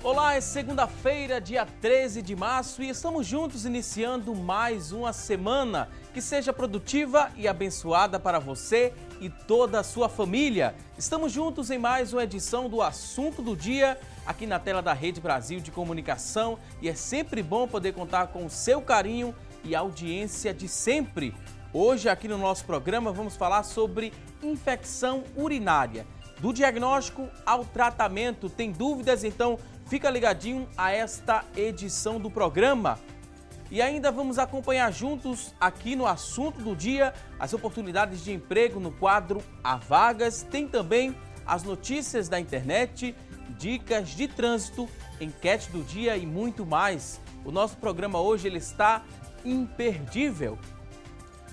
Olá, é segunda-feira, dia 13 de março e estamos juntos iniciando mais uma semana que seja produtiva e abençoada para você e toda a sua família. Estamos juntos em mais uma edição do Assunto do Dia aqui na tela da Rede Brasil de Comunicação e é sempre bom poder contar com o seu carinho e audiência de sempre. Hoje aqui no nosso programa vamos falar sobre infecção urinária. Do diagnóstico ao tratamento, tem dúvidas? Então fica ligadinho a esta edição do programa. E ainda vamos acompanhar juntos aqui no Assunto do Dia as oportunidades de emprego no quadro Há Vagas. Tem também as notícias da internet, dicas de trânsito, enquete do dia e muito mais. O nosso programa hoje ele está imperdível.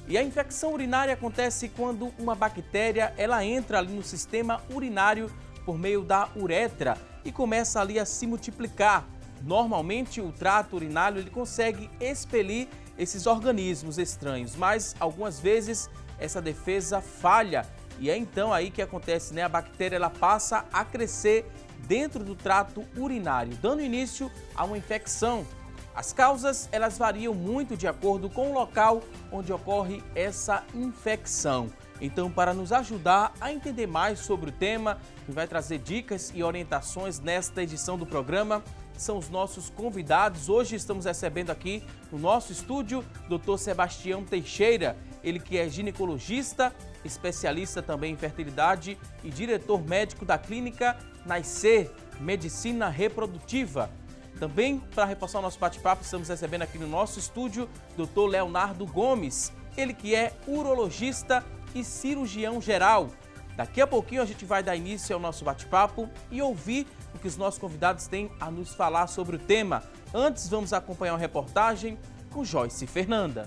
E a infecção urinária acontece quando uma bactéria ela entra ali no sistema urinário por meio da uretra e começa ali a se multiplicar. Normalmente o trato urinário ele consegue expelir esses organismos estranhos, mas algumas vezes essa defesa falha e é então aí que acontece, né? A bactéria ela passa a crescer dentro do trato urinário, dando início a uma infecção. As causas, elas variam muito de acordo com o local onde ocorre essa infecção. Então, para nos ajudar a entender mais sobre o tema, que vai trazer dicas e orientações nesta edição do programa, são os nossos convidados. Hoje estamos recebendo aqui no nosso estúdio Dr. Sebastião Teixeira, ele que é ginecologista, especialista também em fertilidade e diretor médico da clínica Nascer Medicina Reprodutiva. Também, para reforçar o nosso bate-papo, estamos recebendo aqui no nosso estúdio Dr. Leonardo Gomes, ele que é urologista e cirurgião geral. Daqui a pouquinho a gente vai dar início ao nosso bate-papo e ouvir o que os nossos convidados têm a nos falar sobre o tema. Antes, vamos acompanhar uma reportagem com Joyce Fernanda.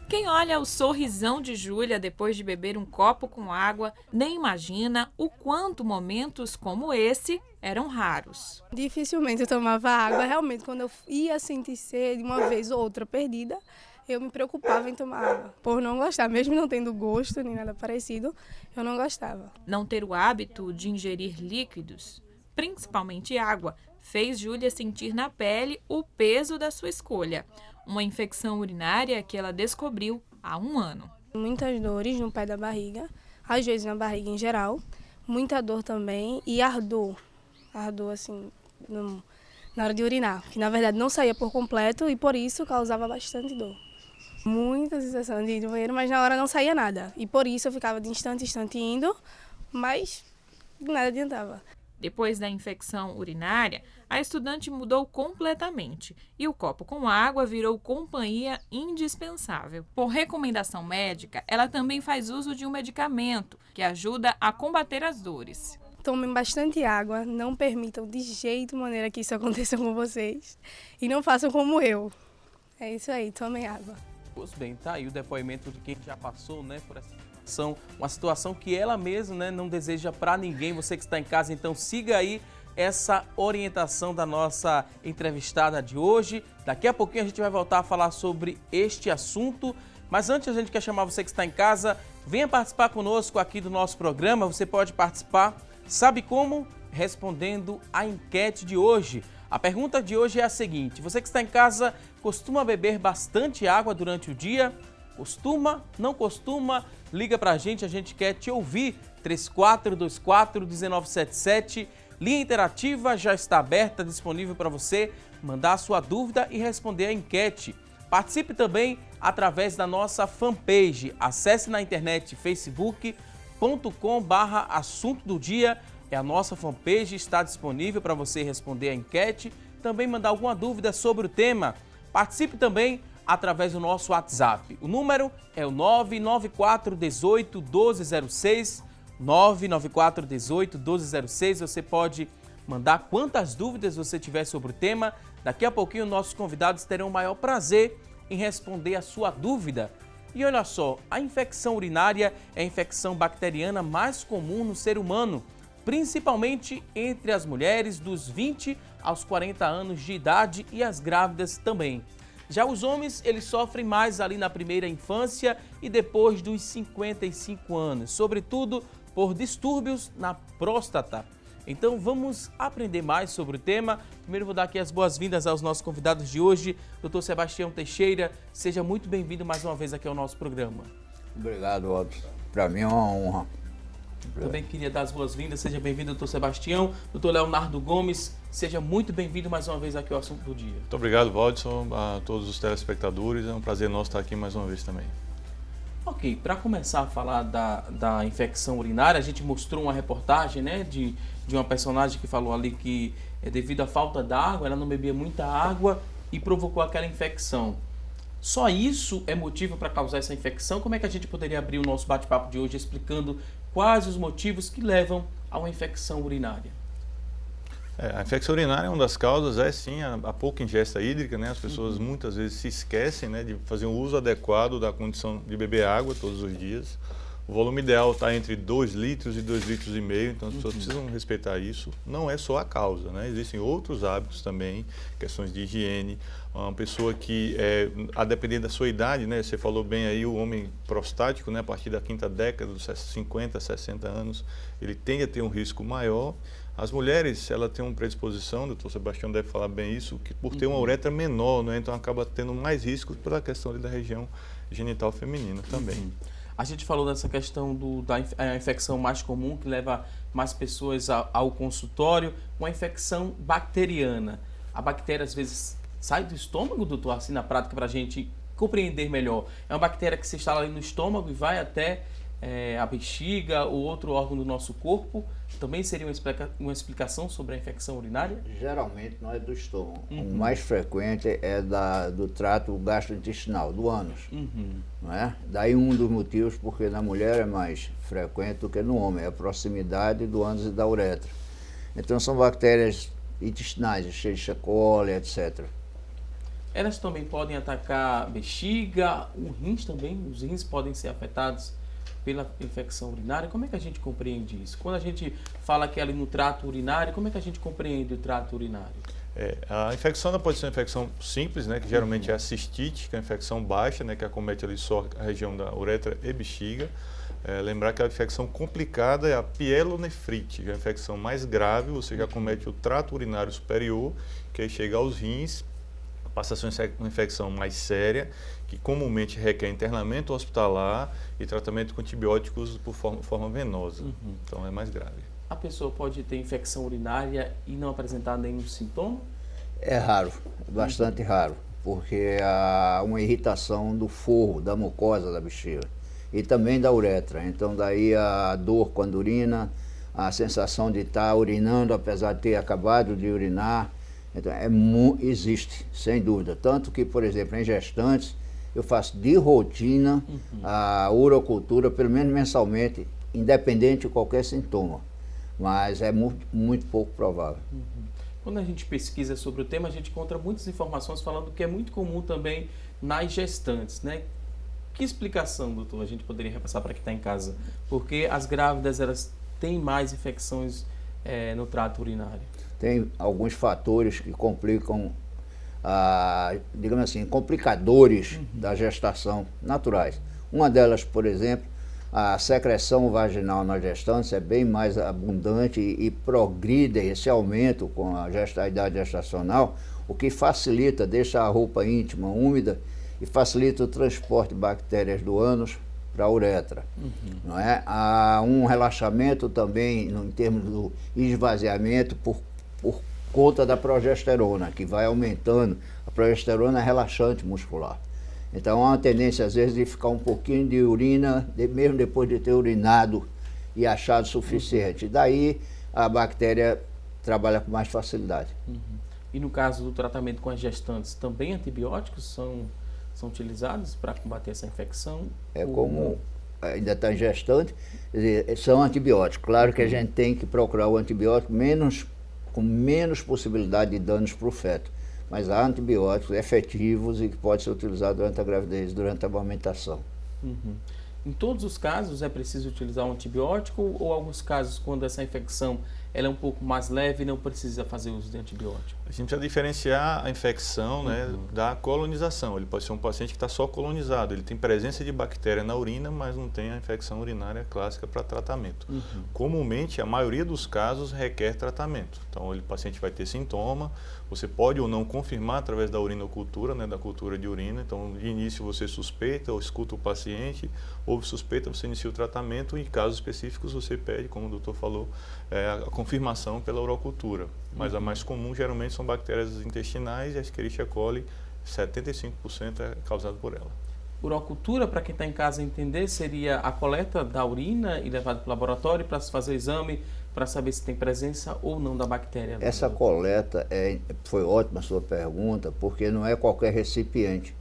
Quem olha o sorrisão de Júlia depois de beber um copo com água, nem imagina o quanto momentos como esse eram raros. Dificilmente eu tomava água, realmente quando eu ia sentir sede, uma vez ou outra perdida, eu me preocupava em tomar água. Por não gostar, mesmo não tendo gosto nem nada parecido, eu não gostava. Não ter o hábito de ingerir líquidos, principalmente água, fez Júlia sentir na pele o peso da sua escolha. Uma infecção urinária que ela descobriu há um ano. Muitas dores no pé da barriga, às vezes na barriga em geral, muita dor também e ardor. Ardor assim, na hora de urinar, que na verdade não saía por completo e por isso causava bastante dor. Muita sensação de ir no banheiro, mas na hora não saía nada. E por isso eu ficava de instante em instante indo, mas nada adiantava. Depois da infecção urinária, a estudante mudou completamente e o copo com água virou companhia indispensável. Por recomendação médica, ela também faz uso de um medicamento que ajuda a combater as dores. Tomem bastante água, não permitam de jeito maneira que isso aconteça com vocês e não façam como eu. É isso aí, tomem água. Pois bem, tá aí o depoimento de quem já passou, né, por essa situação, uma situação que ela mesma, né, não deseja para ninguém. Você que está em casa, então siga aí essa orientação da nossa entrevistada de hoje. Daqui a pouquinho a gente vai voltar a falar sobre este assunto, mas antes a gente quer chamar você que está em casa, venha participar conosco aqui do nosso programa. Você pode participar, sabe como? Respondendo a enquete de hoje. A pergunta de hoje é a seguinte: você que está em casa costuma beber bastante água durante o dia? Costuma? Não costuma? Liga pra gente quer te ouvir. 3424-1977. Linha interativa já está aberta, disponível para você mandar a sua dúvida e responder a enquete. Participe também através da nossa fanpage. Acesse na internet facebook.com/assunto do dia. É a nossa fanpage, está disponível para você responder a enquete, também mandar alguma dúvida sobre o tema. Participe também através do nosso WhatsApp. O número é o 994181206, 994181206. Você pode mandar quantas dúvidas você tiver sobre o tema. Daqui a pouquinho nossos convidados terão o maior prazer em responder a sua dúvida. E olha só, a infecção urinária é a infecção bacteriana mais comum no ser humano, principalmente entre as mulheres dos 20 aos 40 anos de idade e as grávidas também. Já os homens, eles sofrem mais ali na primeira infância e depois dos 55 anos, sobretudo por distúrbios na próstata. Então vamos aprender mais sobre o tema. Primeiro vou dar aqui as boas-vindas aos nossos convidados de hoje. Dr. Sebastião Teixeira, seja muito bem-vindo mais uma vez aqui ao nosso programa. Obrigado, Otto. Para mim é uma honra. Também queria dar as boas-vindas, seja bem-vindo, doutor Sebastião. Doutor Leonardo Gomes, seja muito bem-vindo mais uma vez aqui ao assunto do dia. Muito obrigado, Valdson, a todos os telespectadores. É um prazer nosso estar aqui mais uma vez também. Ok, para começar a falar da infecção urinária, a gente mostrou uma reportagem, né, de uma personagem que falou ali que devido à falta d'água, ela não bebia muita água e provocou aquela infecção. Só isso é motivo para causar essa infecção? Como é que a gente poderia abrir o nosso bate-papo de hoje explicando quais os motivos que levam a uma infecção urinária? A infecção urinária é uma das causas, sim, a pouca ingesta hídrica, né? As pessoas muitas vezes se esquecem, né, de fazer um uso adequado da condição de beber água todos os dias. O volume ideal está entre 2 litros e 2,5 litros, então as pessoas precisam respeitar isso. Não é só a causa, né? Existem outros hábitos também, questões de higiene. Uma pessoa que, a depender da sua idade, né? Você falou bem aí, o homem prostático, né? A partir da 5ª década, dos 50, 60 anos, ele tende a ter um risco maior. As mulheres, ela tem uma predisposição, o doutor Sebastião deve falar bem isso, que por ter uma uretra menor, né? Então acaba tendo mais riscos pela questão da região genital feminina também. A gente falou dessa questão da infecção mais comum, que leva mais pessoas ao consultório, uma infecção bacteriana. A bactéria, às vezes, sai do estômago, doutor, assim, na prática, para a gente compreender melhor. É uma bactéria que se instala ali no estômago e vai até a bexiga ou outro órgão do nosso corpo. Também seria uma explicação sobre a infecção urinária? Geralmente não é do estômago. O mais frequente é do trato gastrointestinal, do ânus. Não é? Daí um dos motivos porque na mulher é mais frequente do que no homem, é a proximidade do ânus e da uretra. Então são bactérias intestinais, Escherichia coli, etc. Elas também podem atacar a bexiga, o rins também, os rins podem ser afetados pela infecção urinária. Como é que a gente compreende isso? Quando a gente fala que é ali no trato urinário, como é que a gente compreende o trato urinário? A infecção pode ser uma infecção simples, né, que geralmente é a cistite, que é a infecção baixa, né, que acomete ali só a região da uretra e bexiga. Lembrar que a infecção complicada é a pielonefrite, que é a infecção mais grave, você já acomete o trato urinário superior, que aí chega aos rins, passa a ser uma infecção mais séria, que comumente requer internamento hospitalar e tratamento com antibióticos por forma venosa. Então é mais grave. A pessoa pode ter infecção urinária e não apresentar nenhum sintoma? É raro, bastante raro, porque há uma irritação do forro, da mucosa da bexiga e também da uretra. Então daí a dor quando urina, a sensação de estar urinando apesar de ter acabado de urinar. Então, existe, sem dúvida. Tanto que, por exemplo, em gestantes, eu faço de rotina a urocultura, pelo menos mensalmente, independente de qualquer sintoma. Mas é muito pouco provável. Quando a gente pesquisa sobre o tema, a gente encontra muitas informações falando que é muito comum também nas gestantes, né? Que explicação, doutor, a gente poderia repassar para quem está em casa? Porque as grávidas, elas têm mais infecções no trato urinário? Tem alguns fatores que complicam, digamos assim, complicadores da gestação naturais. Uma delas, por exemplo, a secreção vaginal nas gestantes é bem mais abundante e progride esse aumento com a idade gestacional, o que facilita, deixa a roupa íntima úmida e facilita o transporte de bactérias do ânus para a uretra. Não é? Há um relaxamento também em termos do esvaziamento por conta da progesterona, que vai aumentando. A progesterona é relaxante muscular. Então há uma tendência às vezes de ficar um pouquinho de urina, mesmo depois de ter urinado e achado suficiente. Daí a bactéria trabalha com mais facilidade. E no caso do tratamento com as gestantes, também antibióticos são utilizados para combater essa infecção? Como ainda está em gestante, são antibióticos. Claro que a gente tem que procurar o antibiótico com menos possibilidade de danos para o feto. Mas há antibióticos efetivos e que podem ser utilizados durante a gravidez, durante a amamentação. Em todos os casos é preciso utilizar um antibiótico ou alguns casos, quando essa infecção ela é um pouco mais leve e não precisa fazer uso de antibiótico? A gente precisa diferenciar a infecção, né, da colonização. Ele pode ser um paciente que está só colonizado, ele tem presença de bactéria na urina, mas não tem a infecção urinária clássica para tratamento. Comumente, a maioria dos casos requer tratamento. Então, o paciente vai ter sintoma, você pode ou não confirmar através da urinocultura, né, da cultura de urina. Então, de início você suspeita ou escuta o paciente, houve suspeita, você inicia o tratamento e em casos específicos você pede, como o doutor falou, a confirmação pela urocultura. Mas a mais comum geralmente são bactérias intestinais e a Escherichia coli, 75% é causado por ela. Urocultura, para quem está em casa entender, seria a coleta da urina e levado para o laboratório para se fazer o exame, para saber se tem presença ou não da bactéria. Essa coleta, foi ótima a sua pergunta, porque não é qualquer recipiente.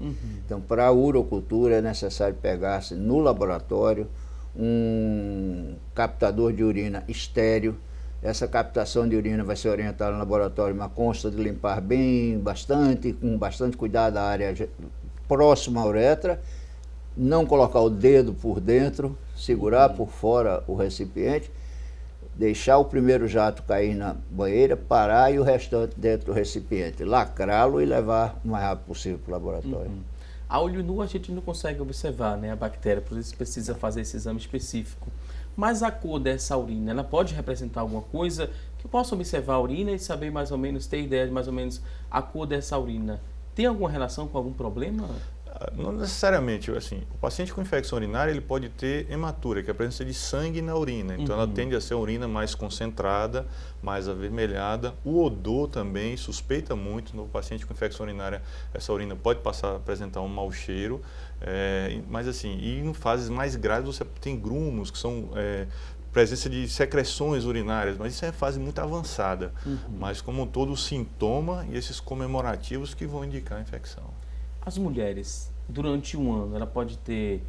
Então, para a urocultura é necessário pegar-se no laboratório um captador de urina estéril. Essa captação de urina vai ser orientada no laboratório, mas consta de limpar com bastante cuidado a área próxima à uretra, não colocar o dedo por dentro, segurar por fora o recipiente, deixar o primeiro jato cair na banheira, parar e o restante dentro do recipiente, lacrá-lo e levar o mais rápido possível para o laboratório. A olho nu a gente não consegue observar, né, a bactéria, por isso precisa fazer esse exame específico. Mas a cor dessa urina, ela pode representar alguma coisa que eu possa observar a urina e saber mais ou menos, ter ideia de mais ou menos a cor dessa urina? Tem alguma relação com algum problema? Não necessariamente, assim, o paciente com infecção urinária ele pode ter hematúria, que é a presença de sangue na urina, então ela tende a ser uma urina mais concentrada, mais avermelhada. O odor também suspeita muito no paciente com infecção urinária, essa urina pode apresentar um mau cheiro, mas assim, e em fases mais graves você tem grumos, que são presença de secreções urinárias, mas isso é fase muito avançada, mas como um todo o sintoma e esses comemorativos que vão indicar a infecção. As mulheres, durante um ano, ela pode ter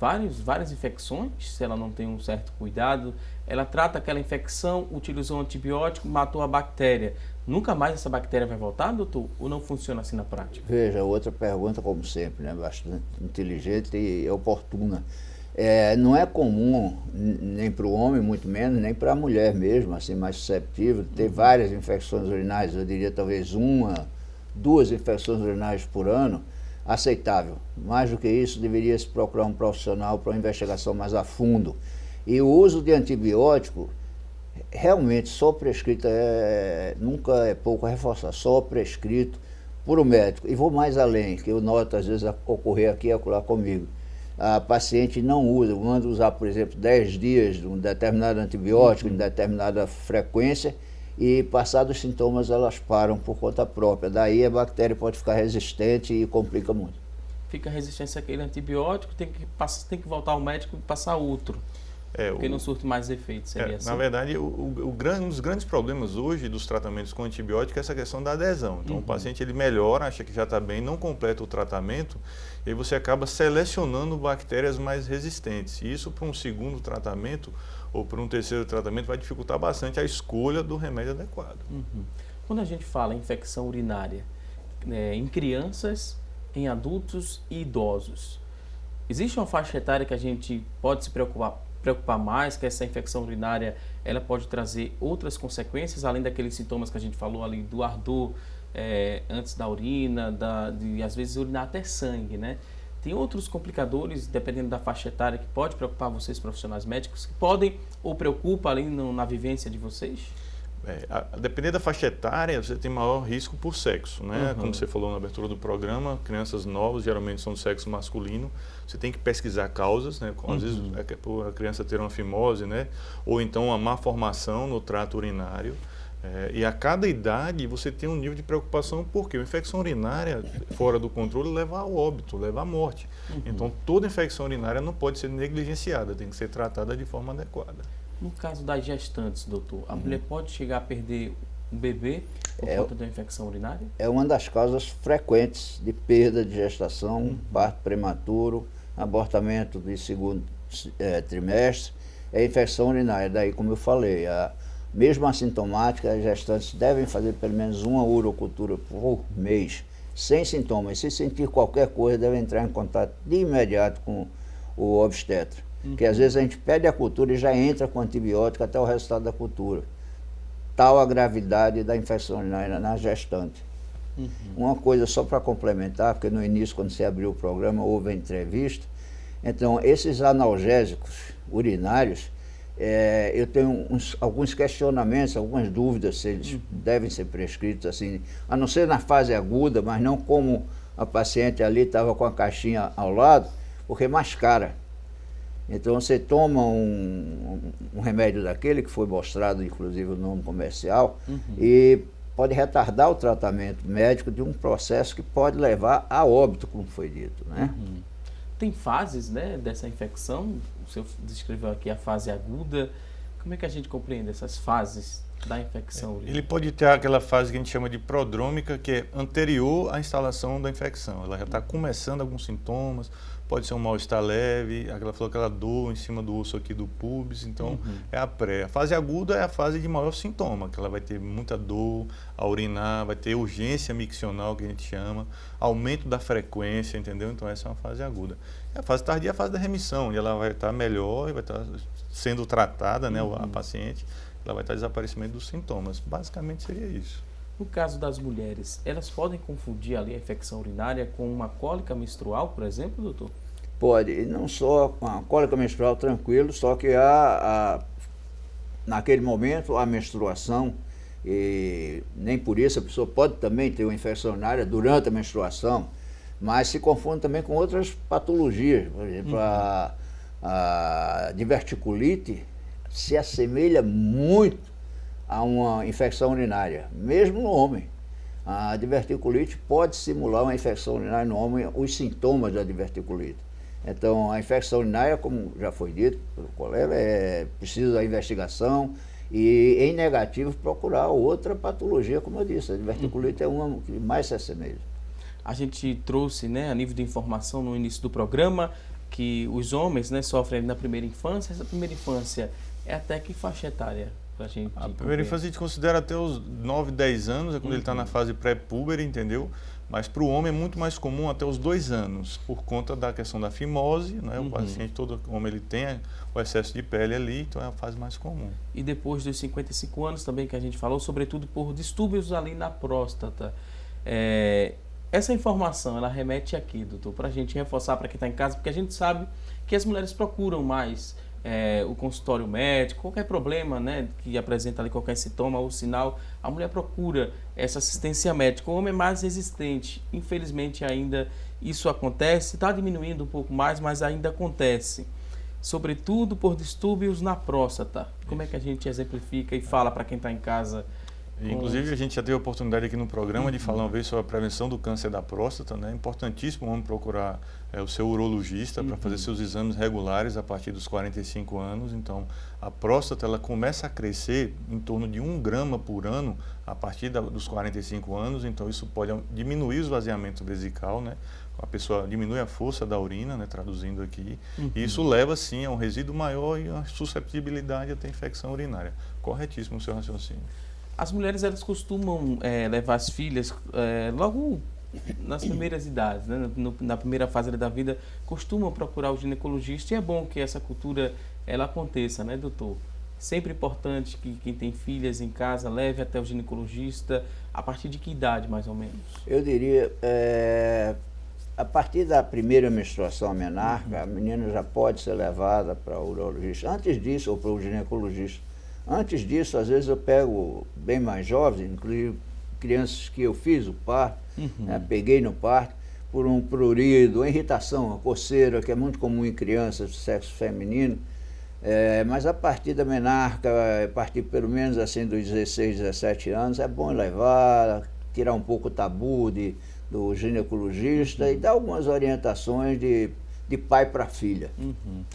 várias infecções, se ela não tem um certo cuidado. Ela trata aquela infecção, utilizou um antibiótico, matou a bactéria. Nunca mais essa bactéria vai voltar, doutor? Ou não funciona assim na prática? Veja, outra pergunta, como sempre, né, bastante inteligente e oportuna. Não é comum, nem para o homem, muito menos, nem para a mulher mesmo, assim, mais susceptível, ter várias infecções urinárias, eu diria talvez 2 infecções urinárias por ano, aceitável. Mais do que isso, deveria se procurar um profissional para uma investigação mais a fundo. E o uso de antibiótico, realmente só prescrito, nunca é pouco a reforçar, só prescrito por um médico. E vou mais além, que eu noto às vezes ocorrer aqui e acolá comigo. A paciente não usa, manda usar, por exemplo, 10 dias de um determinado antibiótico, em determinada frequência, e passados os sintomas elas param por conta própria. Daí a bactéria pode ficar resistente e complica muito. Fica resistência àquele antibiótico, tem que voltar ao médico e passar outro. Porque não surte mais efeitos, seria assim. Na verdade, um dos grandes problemas hoje dos tratamentos com antibiótico é essa questão da adesão. Então, o paciente ele melhora, acha que já está bem, não completa o tratamento, e aí você acaba selecionando bactérias mais resistentes. E isso, para um segundo tratamento ou para um terceiro tratamento, vai dificultar bastante a escolha do remédio adequado. Quando a gente fala em infecção urinária, em crianças, em adultos e idosos, existe uma faixa etária que a gente pode se preocupar mais, que essa infecção urinária ela pode trazer outras consequências, além daqueles sintomas que a gente falou ali, do ardor antes da urina, de às vezes urinar até sangue, né? Tem outros complicadores, dependendo da faixa etária, que pode preocupar vocês, profissionais médicos, que podem ou preocupam ali na vivência de vocês? Dependendo da faixa etária, você tem maior risco por sexo, né? Como você falou na abertura do programa, crianças novas geralmente são do sexo masculino. Você tem que pesquisar causas, né? Às vezes a criança ter uma fimose, né? Ou então uma má formação no trato urinário. E a cada idade você tem um nível de preocupação, porque a infecção urinária fora do controle leva ao óbito, leva à morte. Então toda infecção urinária não pode ser negligenciada, tem que ser tratada de forma adequada. No caso das gestantes, doutor, a mulher pode chegar a perder um bebê por conta da infecção urinária? É uma das causas frequentes de perda de gestação, parto prematuro, abortamento de segundo trimestre, é infecção urinária. Daí, como eu falei, mesmo assintomática, as gestantes devem fazer pelo menos uma urocultura por mês, sem sintomas. Se sentir qualquer coisa, devem entrar em contato de imediato com o obstetra. Porque às vezes a gente pede a cultura e já entra com antibiótico até o resultado da cultura. tal a gravidade da infecção urinária na gestante. Uma coisa só para complementar, porque no início, quando você abriu o programa, houve a entrevista. Então, esses analgésicos urinários, eu tenho alguns questionamentos, algumas dúvidas se eles devem ser prescritos assim, a não ser na fase aguda, mas não como a paciente ali estava com a caixinha ao lado, porque mascara. Então você toma um remédio daquele, que foi mostrado inclusive o nome comercial, e pode retardar o tratamento médico de um processo que pode levar a óbito, como foi dito, né? Tem fases, né, dessa infecção? O senhor descreveu aqui a fase aguda. Como é que a gente compreende essas fases da infecção urinária? Ele pode ter aquela fase que a gente chama de prodrômica, que é anterior à instalação da infecção. Ela já está começando alguns sintomas, pode ser um mal-estar leve, aquela dor em cima do osso aqui do pubis, então é a pré. A fase aguda é a fase de maior sintoma, que ela vai ter muita dor a urinar, vai ter urgência miccional, que a gente chama, aumento da frequência, entendeu? Então essa é uma fase aguda. E a fase tardia é a fase da remissão, onde ela vai estar melhor e vai estar sendo tratada, né, a paciente, ela vai estar desaparecimento dos sintomas. Basicamente seria isso. No caso das mulheres, elas podem confundir ali a infecção urinária com uma cólica menstrual, por exemplo, doutor? Pode, e não só com a cólica menstrual tranquilo, só que naquele momento a menstruação, e nem por isso a pessoa pode também ter uma infecção urinária durante a menstruação, mas se confunde também com outras patologias. Por exemplo, a diverticulite se assemelha muito a uma infecção urinária, mesmo no homem. A diverticulite pode simular uma infecção urinária no homem, os sintomas da diverticulite. Então, a infecção urinária, como já foi dito pelo colega, precisa da investigação e, em negativo, procurar outra patologia, como eu disse. A diverticulite é uma que mais se assemelha. A gente trouxe, né, a nível de informação no início do programa, que os homens, né, sofrem na primeira infância. Essa primeira infância é até que faixa etária? A primeira infância a gente considera até os 9, 10 anos, é quando ele está na fase pré-púber, entendeu? Mas para o homem é muito mais comum até os 2 anos, por conta da questão da fimose, né? O paciente, todo homem, ele tem o excesso de pele ali, então é a fase mais comum. E depois dos 55 anos também, que a gente falou, sobretudo por distúrbios ali na próstata. Essa informação, ela remete aqui, doutor, para a gente reforçar para quem está em casa, porque a gente sabe que as mulheres procuram mais o consultório médico, qualquer problema, né, que apresenta ali qualquer sintoma ou sinal, a mulher procura essa assistência médica. O homem é mais resistente. Infelizmente ainda isso acontece, está diminuindo um pouco mais, mas ainda acontece. Sobretudo por distúrbios na próstata. Como é que a gente exemplifica e fala para quem está em casa? Inclusive, a gente já teve a oportunidade aqui no programa de falar uma vez sobre a prevenção do câncer da próstata, né? É importantíssimo o homem procurar o seu urologista para fazer seus exames regulares a partir dos 45 anos. Então, a próstata ela começa a crescer em torno de 1 grama por ano a partir dos 45 anos. Então, isso pode diminuir o esvaziamento vesical, né? A pessoa diminui a força da urina, né? Traduzindo aqui. E isso leva, sim, a um resíduo maior e a susceptibilidade a ter infecção urinária. Corretíssimo o seu raciocínio. As mulheres, elas costumam levar as filhas logo nas primeiras idades, né? Na primeira fase da vida, costumam procurar o ginecologista, e é bom que essa cultura ela aconteça, né, doutor? Sempre importante que quem tem filhas em casa leve até o ginecologista. A partir de que idade, mais ou menos? Eu diria, a partir da primeira menstruação menarca, a menina já pode ser levada para o urologista. Antes disso, ou para o ginecologista. Antes disso, às vezes eu pego bem mais jovens, inclusive crianças que eu fiz o parto, né, peguei no parto, por um prurido, uma irritação, uma coceira, que é muito comum em crianças do sexo feminino, mas a partir da menarca, a partir pelo menos assim dos 16, 17 anos, é bom levar, tirar um pouco o tabu do ginecologista e dar algumas orientações de pai para filha,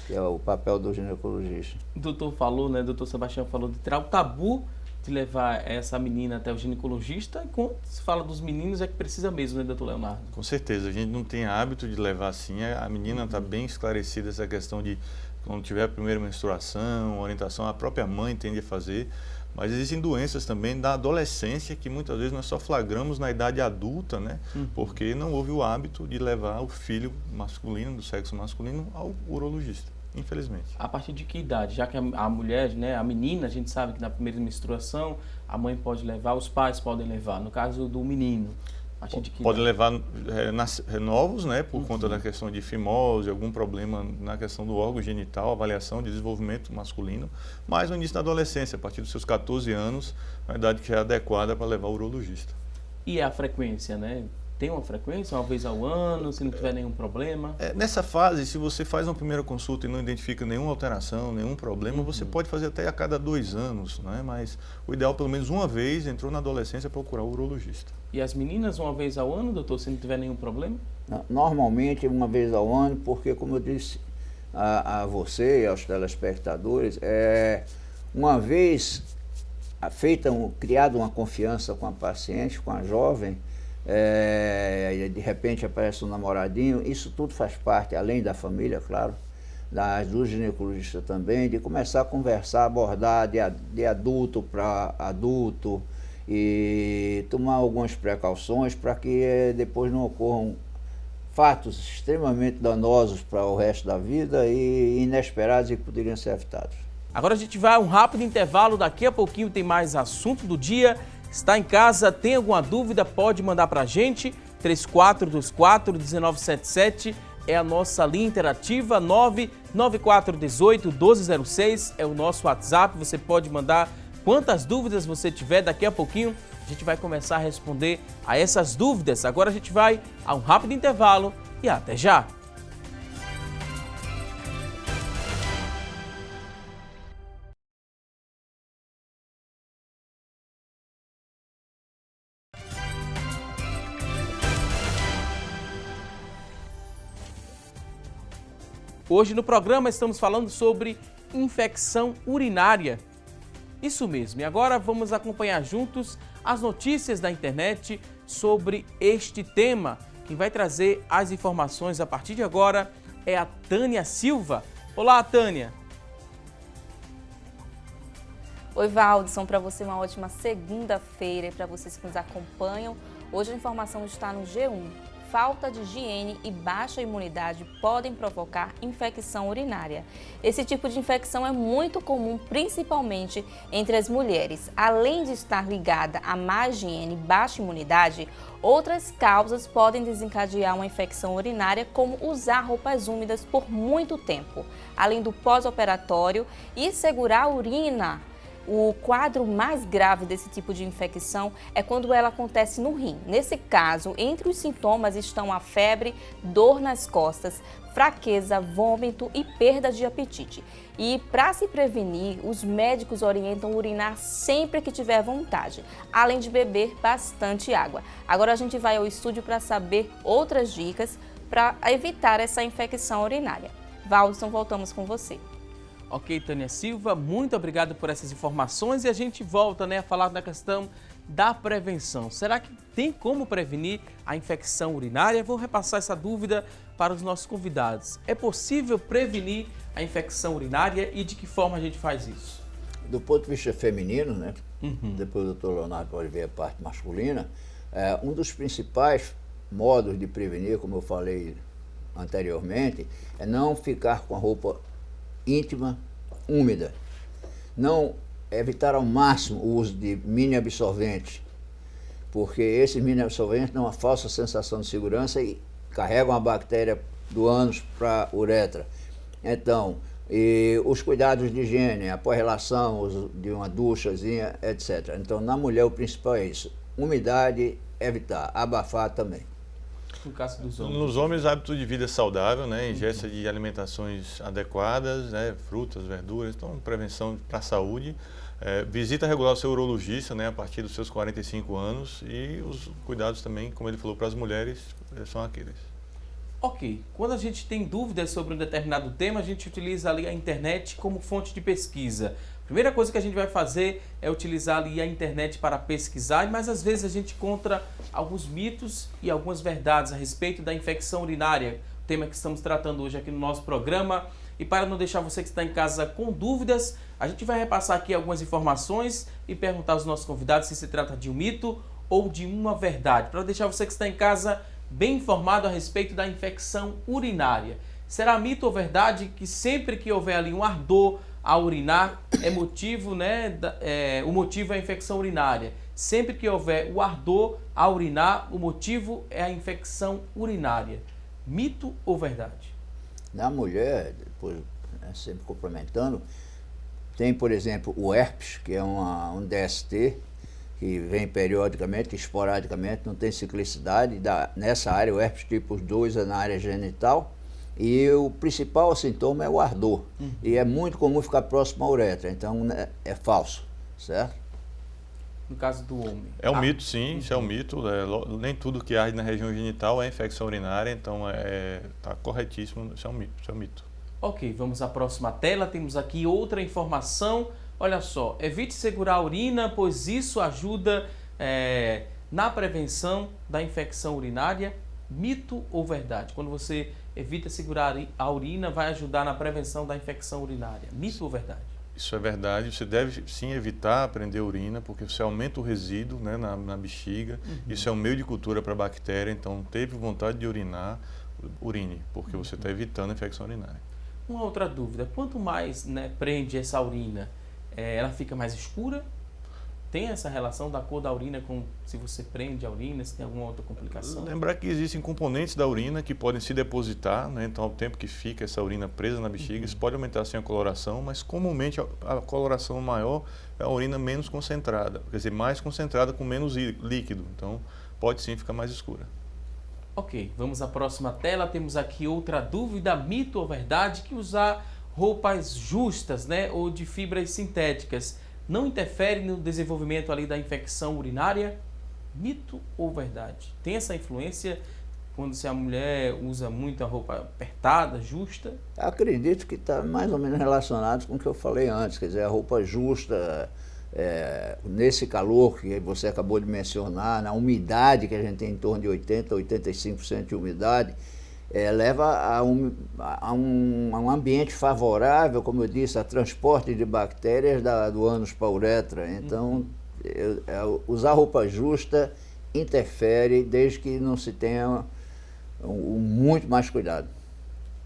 que é o papel do ginecologista. O doutor falou, né, o doutor Sebastião falou de tirar o tabu de levar essa menina até o ginecologista, e quando se fala dos meninos é que precisa mesmo, né, doutor Leonardo? Com certeza, a gente não tem hábito de levar assim, a menina está bem esclarecida essa questão de quando tiver a primeira menstruação, orientação, a própria mãe tende a fazer. Mas existem doenças também da adolescência que muitas vezes nós só flagramos na idade adulta, né? Porque não houve o hábito de levar o filho masculino, do sexo masculino, ao urologista. infelizmente. A partir de que idade? Já que a mulher, né, a menina, a gente sabe que na primeira menstruação a mãe pode levar, os pais podem levar. No caso do menino, a partir de que Pode idade? levar novos, né, por conta da questão de fimose, algum problema na questão do órgão genital, avaliação de desenvolvimento masculino, mas no início da adolescência, a partir dos seus 14 anos, a idade que é adequada para levar o urologista. E a frequência, né? Tem uma frequência, uma vez ao ano, se não tiver nenhum problema? Nessa fase, se você faz uma primeira consulta e não identifica nenhuma alteração, nenhum problema, você pode fazer até a cada 2 anos, né? Mas o ideal, pelo menos uma vez, entrou na adolescência, procurar o urologista. E as meninas uma vez ao ano, doutor, se não tiver nenhum problema? Normalmente, uma vez ao ano, porque, como eu disse a você e aos telespectadores, uma vez criada uma confiança com a paciente, com a jovem, de repente aparece um namoradinho, isso tudo faz parte, além da família, claro, do ginecologista também, de começar a conversar, abordar de adulto para adulto e tomar algumas precauções para que depois não ocorram fatos extremamente danosos para o resto da vida e inesperados e que poderiam ser evitados. Agora a gente vai a um rápido intervalo, daqui a pouquinho tem mais assunto do dia. Está em casa, tem alguma dúvida, pode mandar para a gente, 3424-1977 é a nossa linha interativa, 99418-1206 é o nosso WhatsApp, você pode mandar quantas dúvidas você tiver, daqui a pouquinho a gente vai começar a responder a essas dúvidas. Agora a gente vai a um rápido intervalo e até já! Hoje no programa estamos falando sobre infecção urinária. Isso mesmo, e agora vamos acompanhar juntos as notícias da internet sobre este tema. Quem vai trazer as informações a partir de agora é a Tânia Silva. Olá, Tânia! Oi, Valdson, para você uma ótima segunda-feira e para vocês que nos acompanham. Hoje a informação está no G1. Falta de higiene e baixa imunidade podem provocar infecção urinária. Esse tipo de infecção é muito comum, principalmente entre as mulheres. Além de estar ligada a má higiene e baixa imunidade, outras causas podem desencadear uma infecção urinária, como usar roupas úmidas por muito tempo, além do pós-operatório e segurar a urina. O quadro mais grave desse tipo de infecção é quando ela acontece no rim. Nesse caso, entre os sintomas estão a febre, dor nas costas, fraqueza, vômito e perda de apetite. E para se prevenir, os médicos orientam urinar sempre que tiver vontade, além de beber bastante água. Agora a gente vai ao estúdio para saber outras dicas para evitar essa infecção urinária. Valdson, voltamos com você. Ok, Tânia Silva, muito obrigado por essas informações e a gente volta, a falar da questão da prevenção. Será que tem como prevenir a infecção urinária? Vou repassar essa dúvida para os nossos convidados. É possível prevenir a infecção urinária e de que forma a gente faz isso? Do ponto de vista feminino, depois o Dr. Leonardo pode ver a parte masculina, um dos principais modos de prevenir, como eu falei anteriormente, é não ficar com a roupa íntima, úmida. Não evitar ao máximo o uso de mini absorventes, porque esses mini absorventes dão uma falsa sensação de segurança e carregam a bactéria do ânus para a uretra. Então, os cuidados de higiene, a pós-relação, uso de uma duchazinha, etc. Então, na mulher o principal é isso. Umidade, evitar. Abafar também. No caso dos homens? Nos homens, hábito de vida saudável, ingesta de alimentações adequadas, frutas, verduras, então prevenção para a saúde. Visita regular o seu urologista, a partir dos seus 45 anos e os cuidados também, como ele falou, para as mulheres, são aqueles. Ok, quando a gente tem dúvidas sobre um determinado tema, a gente utiliza ali a internet como fonte de pesquisa. Primeira coisa que a gente vai fazer é utilizar ali a internet para pesquisar, mas às vezes a gente encontra alguns mitos e algumas verdades a respeito da infecção urinária, tema que estamos tratando hoje aqui no nosso programa. E para não deixar você que está em casa com dúvidas, a gente vai repassar aqui algumas informações e perguntar aos nossos convidados se trata de um mito ou de uma verdade, para deixar você que está em casa bem informado a respeito da infecção urinária. Será mito ou verdade que sempre que houver ali um ardor a urinar é motivo, né? O motivo é a infecção urinária. Sempre que houver o ardor a urinar, o motivo é a infecção urinária. Mito ou verdade? Na mulher, depois, né, sempre complementando, tem, por exemplo, o herpes, que é um DST, que vem periodicamente, esporadicamente, não tem ciclicidade. Nessa área, o herpes tipo 2 é na área genital. E o principal sintoma é o ardor. E é muito comum ficar próximo à uretra, então é falso, certo? No caso do homem. É um mito, sim, isso é um mito. Nem tudo que arde na região genital é infecção urinária, então está corretíssimo, isso é um mito. Ok, vamos à próxima tela, temos aqui outra informação. Olha só, evite segurar a urina, pois isso ajuda na prevenção da infecção urinária. Mito ou verdade? Quando você evita segurar a urina, vai ajudar na prevenção da infecção urinária. Mito ou verdade? Isso é verdade, você deve sim evitar prender urina, porque você aumenta o resíduo, né, na bexiga. Isso é um meio de cultura para a bactéria, então teve vontade de urinar, urine, porque você está evitando a infecção urinária. Uma outra dúvida, quanto mais, né, prende essa urina, ela fica mais escura? Tem essa relação da cor da urina com se você prende a urina, se tem alguma outra complicação? Lembrar que existem componentes da urina que podem se depositar, né? Então, ao tempo que fica essa urina presa na bexiga, isso pode aumentar sim a coloração, mas comumente a coloração maior é a urina menos concentrada, quer dizer, mais concentrada com menos líquido, então pode sim ficar mais escura. Ok, vamos à próxima tela, temos aqui outra dúvida, mito ou verdade, que usar roupas justas, né, ou de fibras sintéticas não interfere no desenvolvimento ali da infecção urinária? Mito ou verdade? Tem essa influência quando se a mulher usa muita roupa apertada, justa? Acredito que está mais ou menos relacionado com o que eu falei antes, quer dizer, a roupa justa, nesse calor que você acabou de mencionar, na umidade que a gente tem em torno de 80% a 85% de umidade, leva a um ambiente favorável, como eu disse, a transporte de bactérias do ânus para a uretra. Então, usar roupa justa interfere desde que não se tenha muito mais cuidado.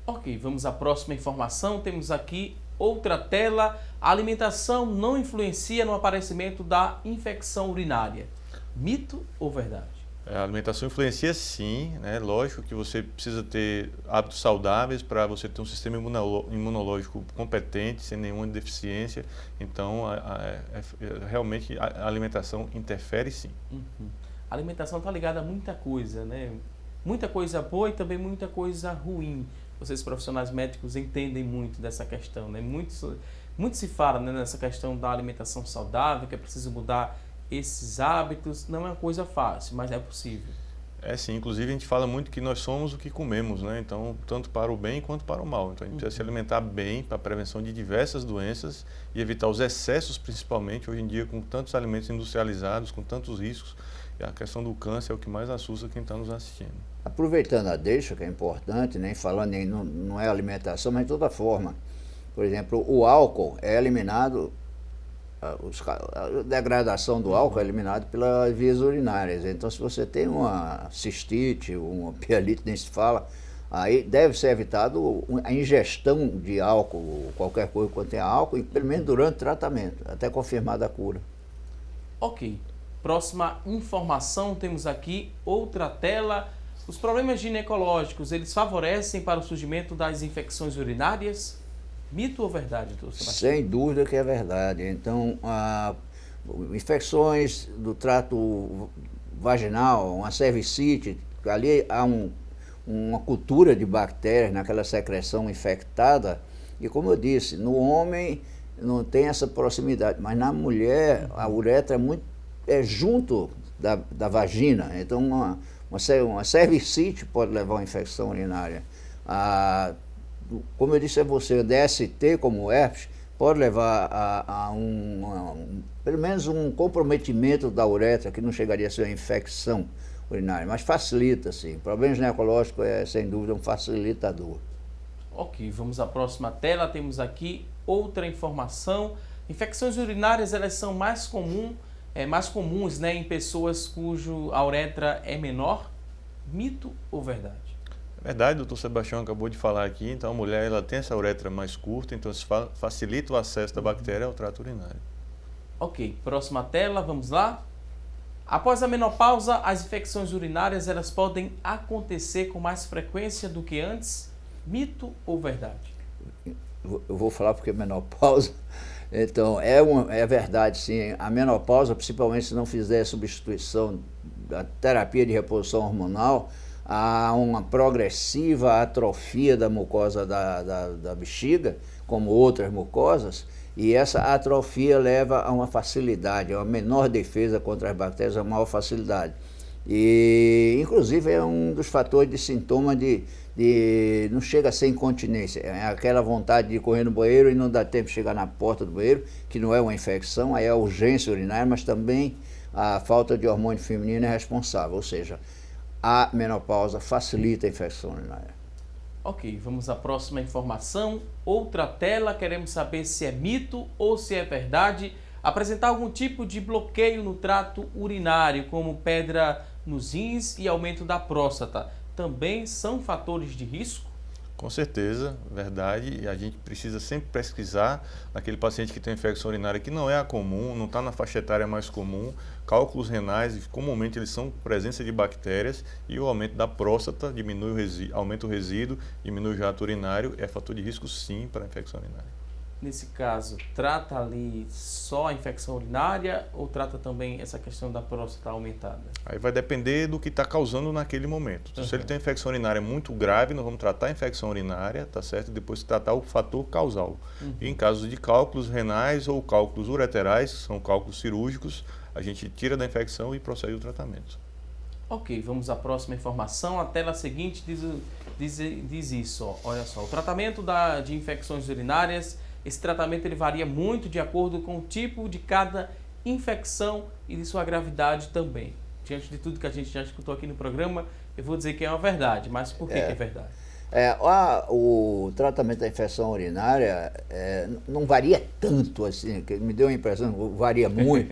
Ok, vamos à próxima informação. Temos aqui outra tela. A alimentação não influencia no aparecimento da infecção urinária. Mito ou verdade? A alimentação influencia sim, né? Lógico que você precisa ter hábitos saudáveis para você ter um sistema imunológico competente, sem nenhuma deficiência. Então, realmente a alimentação interfere sim. A alimentação está ligada a muita coisa, né? Muita coisa boa e também muita coisa ruim. Vocês profissionais médicos entendem muito dessa questão, né? Muito se fala, né, nessa questão da alimentação saudável, que é preciso mudar esses hábitos. Não é uma coisa fácil, mas é possível. Sim, inclusive a gente fala muito que nós somos o que comemos, né? Então, tanto para o bem quanto para o mal. Então, a gente precisa se alimentar bem para a prevenção de diversas doenças e evitar os excessos, principalmente hoje em dia, com tantos alimentos industrializados, com tantos riscos. E a questão do câncer é o que mais assusta quem está nos assistindo. Aproveitando a deixa, que é importante, nem falando em não é alimentação, mas de toda forma. Por exemplo, o álcool é eliminado, a degradação do álcool é eliminada pelas vias urinárias. Então, se você tem uma cistite, uma pielite, nem se fala, aí deve ser evitado a ingestão de álcool, qualquer coisa que contenha álcool, pelo menos durante o tratamento, até confirmada a cura. Ok. Próxima informação, temos aqui outra tela. Os problemas ginecológicos, eles favorecem para o surgimento das infecções urinárias? Mito ou verdade, doutor Sebastião? Sem dúvida que é verdade. Então, infecções do trato vaginal, uma cervicite, ali há uma cultura de bactérias naquela secreção infectada. E como eu disse, no homem não tem essa proximidade, mas na mulher a uretra é junto da vagina. Então, uma cervicite pode levar a uma infecção urinária. Como eu disse a você, o DST, como o herpes, pode levar pelo menos um comprometimento da uretra, que não chegaria a ser uma infecção urinária, mas facilita, sim. O problema ginecológico é, sem dúvida, um facilitador. Ok, vamos à próxima tela. Temos aqui outra informação. Infecções urinárias, elas são mais comuns, né, em pessoas cuja a uretra é menor. Mito ou verdade? Verdade, o doutor Sebastião acabou de falar aqui, então a mulher ela tem essa uretra mais curta, então isso facilita o acesso da bactéria ao trato urinário. Ok, próxima tela, vamos lá. Após a menopausa, as infecções urinárias elas podem acontecer com mais frequência do que antes? Mito ou verdade? Eu vou falar porque menopausa, então é verdade sim, a menopausa, principalmente se não fizer substituição da terapia de reposição hormonal, há uma progressiva atrofia da mucosa da bexiga, como outras mucosas, e essa atrofia leva a uma facilidade, a uma menor defesa contra as bactérias, a maior facilidade. E, inclusive, é um dos fatores de sintoma não chega a ser incontinência, é aquela vontade de correr no banheiro e não dá tempo de chegar na porta do banheiro, que não é uma infecção, aí é a urgência urinária, mas também a falta de hormônio feminino é responsável, ou seja, a menopausa facilita a infecção urinária. Ok, vamos à próxima informação. Outra tela, queremos saber se é mito ou se é verdade apresentar algum tipo de bloqueio no trato urinário, como pedra nos rins e aumento da próstata. Também são fatores de risco? Com certeza, verdade, e a gente precisa sempre pesquisar naquele paciente que tem infecção urinária que não é a comum, não está na faixa etária mais comum, cálculos renais, comumente eles são presença de bactérias e o aumento da próstata aumenta o resíduo, diminui o jato urinário, é fator de risco sim para a infecção urinária. Nesse caso, trata ali só a infecção urinária ou trata também essa questão da próstata aumentada? Aí vai depender do que está causando naquele momento. Então, se ele tem infecção urinária muito grave, nós vamos tratar a infecção urinária, tá certo? E depois tratar o fator causal. E em casos de cálculos renais ou cálculos ureterais, que são cálculos cirúrgicos, a gente tira da infecção e procede o tratamento. Ok, vamos à próxima informação. A tela seguinte diz isso, ó. Olha só, o tratamento de infecções urinárias, esse tratamento ele varia muito de acordo com o tipo de cada infecção e de sua gravidade também. Diante de tudo que a gente já escutou aqui no programa, eu vou dizer que é uma verdade, mas por que é verdade? O tratamento da infecção urinária não varia tanto assim, que me deu a impressão que varia muito.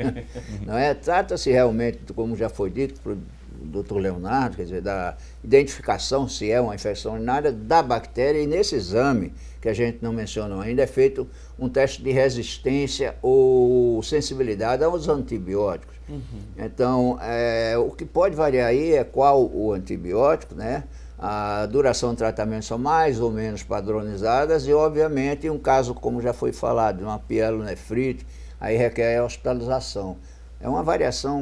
Não é? Trata-se realmente, como já foi dito pelo Dr. Leonardo, quer dizer, da identificação se é uma infecção urinária da bactéria, e nesse exame, que a gente não mencionou ainda, é feito um teste de resistência ou sensibilidade aos antibióticos. Então, o que pode variar aí é qual o antibiótico, né? A duração do tratamento são mais ou menos padronizadas e, obviamente, um caso, como já foi falado, de uma pielonefrite, aí requer hospitalização. É uma variação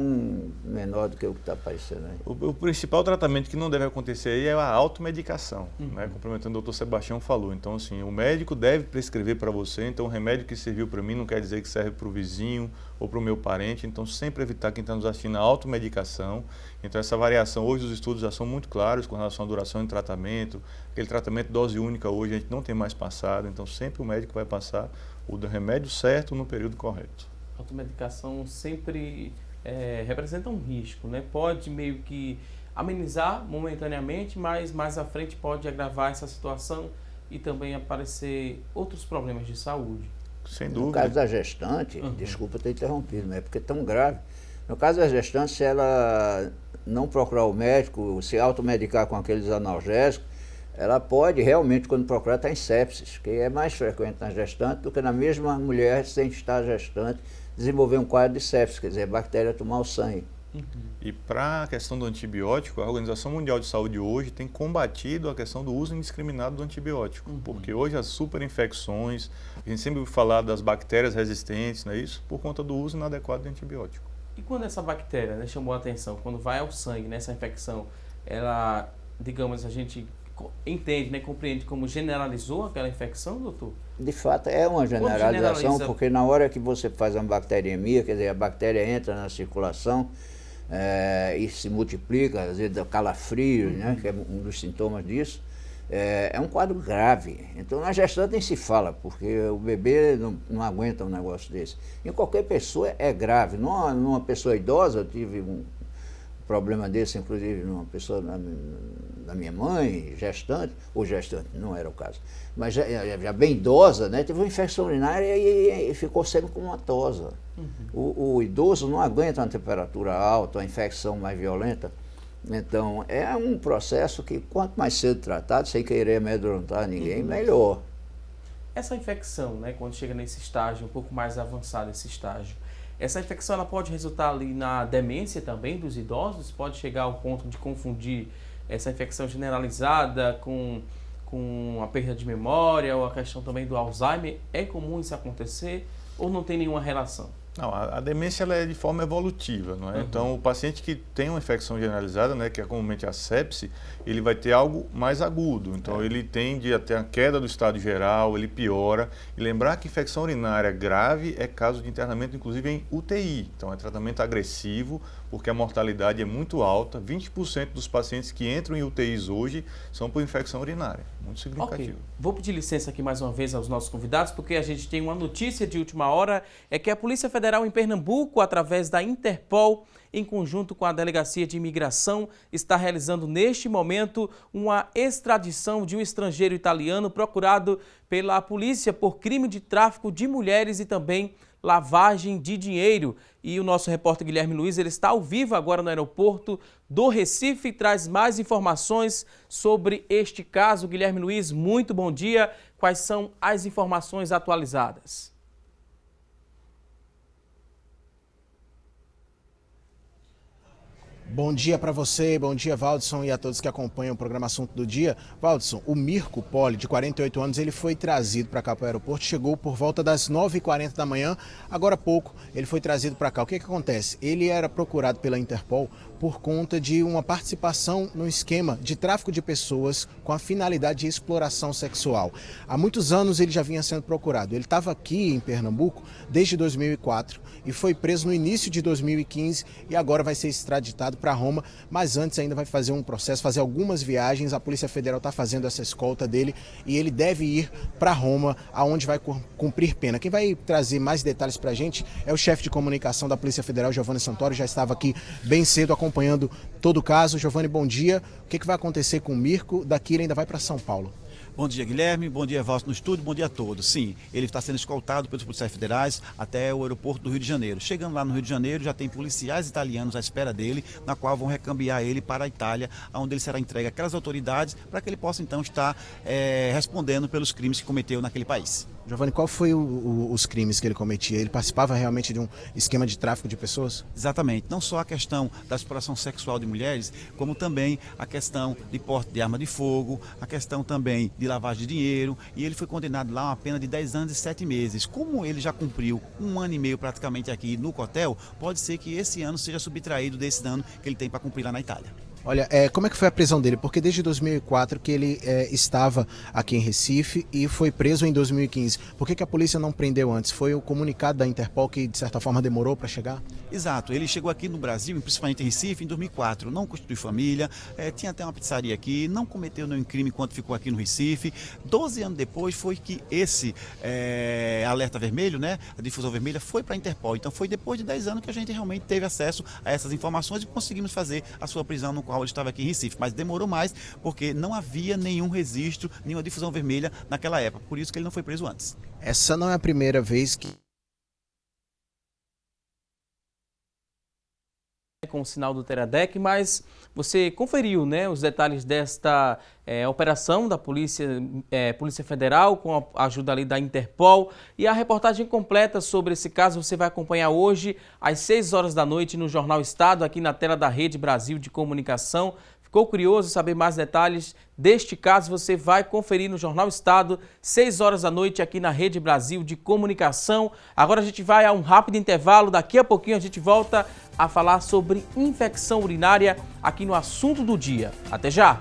menor do que o que está aparecendo aí. O principal tratamento que não deve acontecer aí é a automedicação, né? Complementando o doutor Sebastião falou. Então, assim, o médico deve prescrever para você, então o remédio que serviu para mim não quer dizer que serve para o vizinho ou para o meu parente, então sempre evitar quem está nos assistindo a automedicação. Então essa variação, hoje os estudos já são muito claros com relação à duração de tratamento, aquele tratamento dose única hoje a gente não tem mais passado, então sempre o médico vai passar o remédio certo no período correto. A automedicação sempre representa um risco, né? Pode meio que amenizar momentaneamente, mas mais à frente pode agravar essa situação e também aparecer outros problemas de saúde. Sem dúvida. No caso da gestante, desculpa ter interrompido, não é porque é tão grave. No caso da gestante, se ela não procurar o médico, se automedicar com aqueles analgésicos, ela pode realmente, quando procurar, estar em sepsis, que é mais frequente na gestante do que na mesma mulher sem estar gestante, desenvolver um quadro de sepsis, quer dizer, a bactéria tomar o sangue. E para a questão do antibiótico, a Organização Mundial de Saúde hoje tem combatido a questão do uso indiscriminado do antibiótico, porque hoje as superinfecções, a gente sempre ouve falar das bactérias resistentes, não é isso? Por conta do uso inadequado de antibiótico. E quando essa bactéria, né, chamou a atenção, quando vai ao sangue, nessa infecção, ela, digamos, a gente entende, né, compreende como generalizou aquela infecção, doutor? De fato, é uma generalização, porque na hora que você faz uma bacteriemia, quer dizer, a bactéria entra na circulação e se multiplica, às vezes dá calafrio, né, que é um dos sintomas disso, é um quadro grave. Então, na gestante nem se fala, porque o bebê não aguenta um negócio desse. Em qualquer pessoa é grave. Numa pessoa idosa, eu tive um problema desse, inclusive, numa pessoa da minha mãe, gestante, não era o caso, mas já bem idosa, né, teve uma infecção urinária e ficou semicomatosa. O idoso não aguenta uma temperatura alta, uma infecção mais violenta. Então, é um processo que quanto mais cedo tratado, sem querer amedrontar ninguém, melhor. Essa infecção, né, quando chega nesse estágio, um pouco mais avançado esse estágio, essa infecção ela pode resultar ali na demência também dos idosos? Pode chegar ao ponto de confundir essa infecção generalizada com a perda de memória ou a questão também do Alzheimer? É comum isso acontecer ou não tem nenhuma relação? Não, a demência ela é de forma evolutiva, não é? Então, o paciente que tem uma infecção generalizada, né, que é comumente a sepse, ele vai ter algo mais agudo. Então, ele tende a ter a queda do estado geral, ele piora. E lembrar que infecção urinária grave é caso de internamento, inclusive em UTI. Então, é tratamento agressivo, porque a mortalidade é muito alta. 20% dos pacientes que entram em UTIs hoje são por infecção urinária. Muito significativo. Ok. Vou pedir licença aqui mais uma vez aos nossos convidados, porque a gente tem uma notícia de última hora, é que a Polícia Federal em Pernambuco, através da Interpol, em conjunto com a Delegacia de Imigração, está realizando neste momento uma extradição de um estrangeiro italiano procurado pela polícia por crime de tráfico de mulheres e também lavagem de dinheiro. E o nosso repórter Guilherme Luiz, ele está ao vivo agora no aeroporto do Recife e traz mais informações sobre este caso. Guilherme Luiz, muito bom dia. Quais são as informações atualizadas? Bom dia para você, bom dia Valdson e a todos que acompanham o programa Assunto do Dia. Valdson, o Mirko Poli, de 48 anos, ele foi trazido para cá para o aeroporto, chegou por volta das 9h40 da manhã, agora há pouco ele foi trazido para cá. O que acontece? Ele era procurado pela Interpol por conta de uma participação no esquema de tráfico de pessoas com a finalidade de exploração sexual. Há muitos anos ele já vinha sendo procurado. Ele estava aqui em Pernambuco desde 2004 e foi preso no início de 2015 e agora vai ser extraditado para Roma, mas antes ainda vai fazer um processo, fazer algumas viagens. A Polícia Federal está fazendo essa escolta dele e ele deve ir para Roma, aonde vai cumprir pena. Quem vai trazer mais detalhes para a gente é o chefe de comunicação da Polícia Federal, Giovanni Santoro, já estava aqui bem cedo acompanhando todo o caso. Giovanni, bom dia. O que vai acontecer com o Mirko? Daqui ele ainda vai para São Paulo. Bom dia, Guilherme. Bom dia, Valso no estúdio. Bom dia a todos. Sim, ele está sendo escoltado pelos policiais federais até o aeroporto do Rio de Janeiro. Chegando lá no Rio de Janeiro, já tem policiais italianos à espera dele, na qual vão recambiar ele para a Itália, onde ele será entregue àquelas autoridades para que ele possa então estar respondendo pelos crimes que cometeu naquele país. Giovanni, qual foi os crimes que ele cometia? Ele participava realmente de um esquema de tráfico de pessoas? Exatamente. Não só a questão da exploração sexual de mulheres, como também a questão de porte de arma de fogo, a questão também de lavagem de dinheiro, e ele foi condenado lá a uma pena de 10 anos e 7 meses. Como ele já cumpriu 1 ano e meio praticamente aqui no Cotel, pode ser que esse ano seja subtraído desse ano que ele tem para cumprir lá na Itália. Olha, como é que foi a prisão dele? Porque desde 2004 que ele estava aqui em Recife e foi preso em 2015. Por que a polícia não prendeu antes? Foi o comunicado da Interpol que, de certa forma, demorou para chegar? Exato. Ele chegou aqui no Brasil, principalmente em Recife, em 2004. Não constituiu família, tinha até uma pizzaria aqui, não cometeu nenhum crime enquanto ficou aqui no Recife. 12 anos depois foi que esse alerta vermelho, né, a difusão vermelha, foi para a Interpol. Então foi depois de 10 anos que a gente realmente teve acesso a essas informações e conseguimos fazer a sua prisão no qual ele estava aqui em Recife, mas demorou mais porque não havia nenhum registro, nenhuma difusão vermelha naquela época, por isso que ele não foi preso antes. Essa não é a primeira vez que... Com o sinal do Teradec, mas você conferiu, né, os detalhes desta operação da Polícia Federal com a ajuda ali da Interpol, e a reportagem completa sobre esse caso você vai acompanhar hoje às 6 horas da noite no Jornal Estado, aqui na tela da Rede Brasil de Comunicação. Ficou curioso saber mais detalhes deste caso? Você vai conferir no Jornal Estado, 6 horas da noite, aqui na Rede Brasil de Comunicação. Agora a gente vai a um rápido intervalo. Daqui a pouquinho a gente volta a falar sobre infecção urinária aqui no Assunto do Dia. Até já!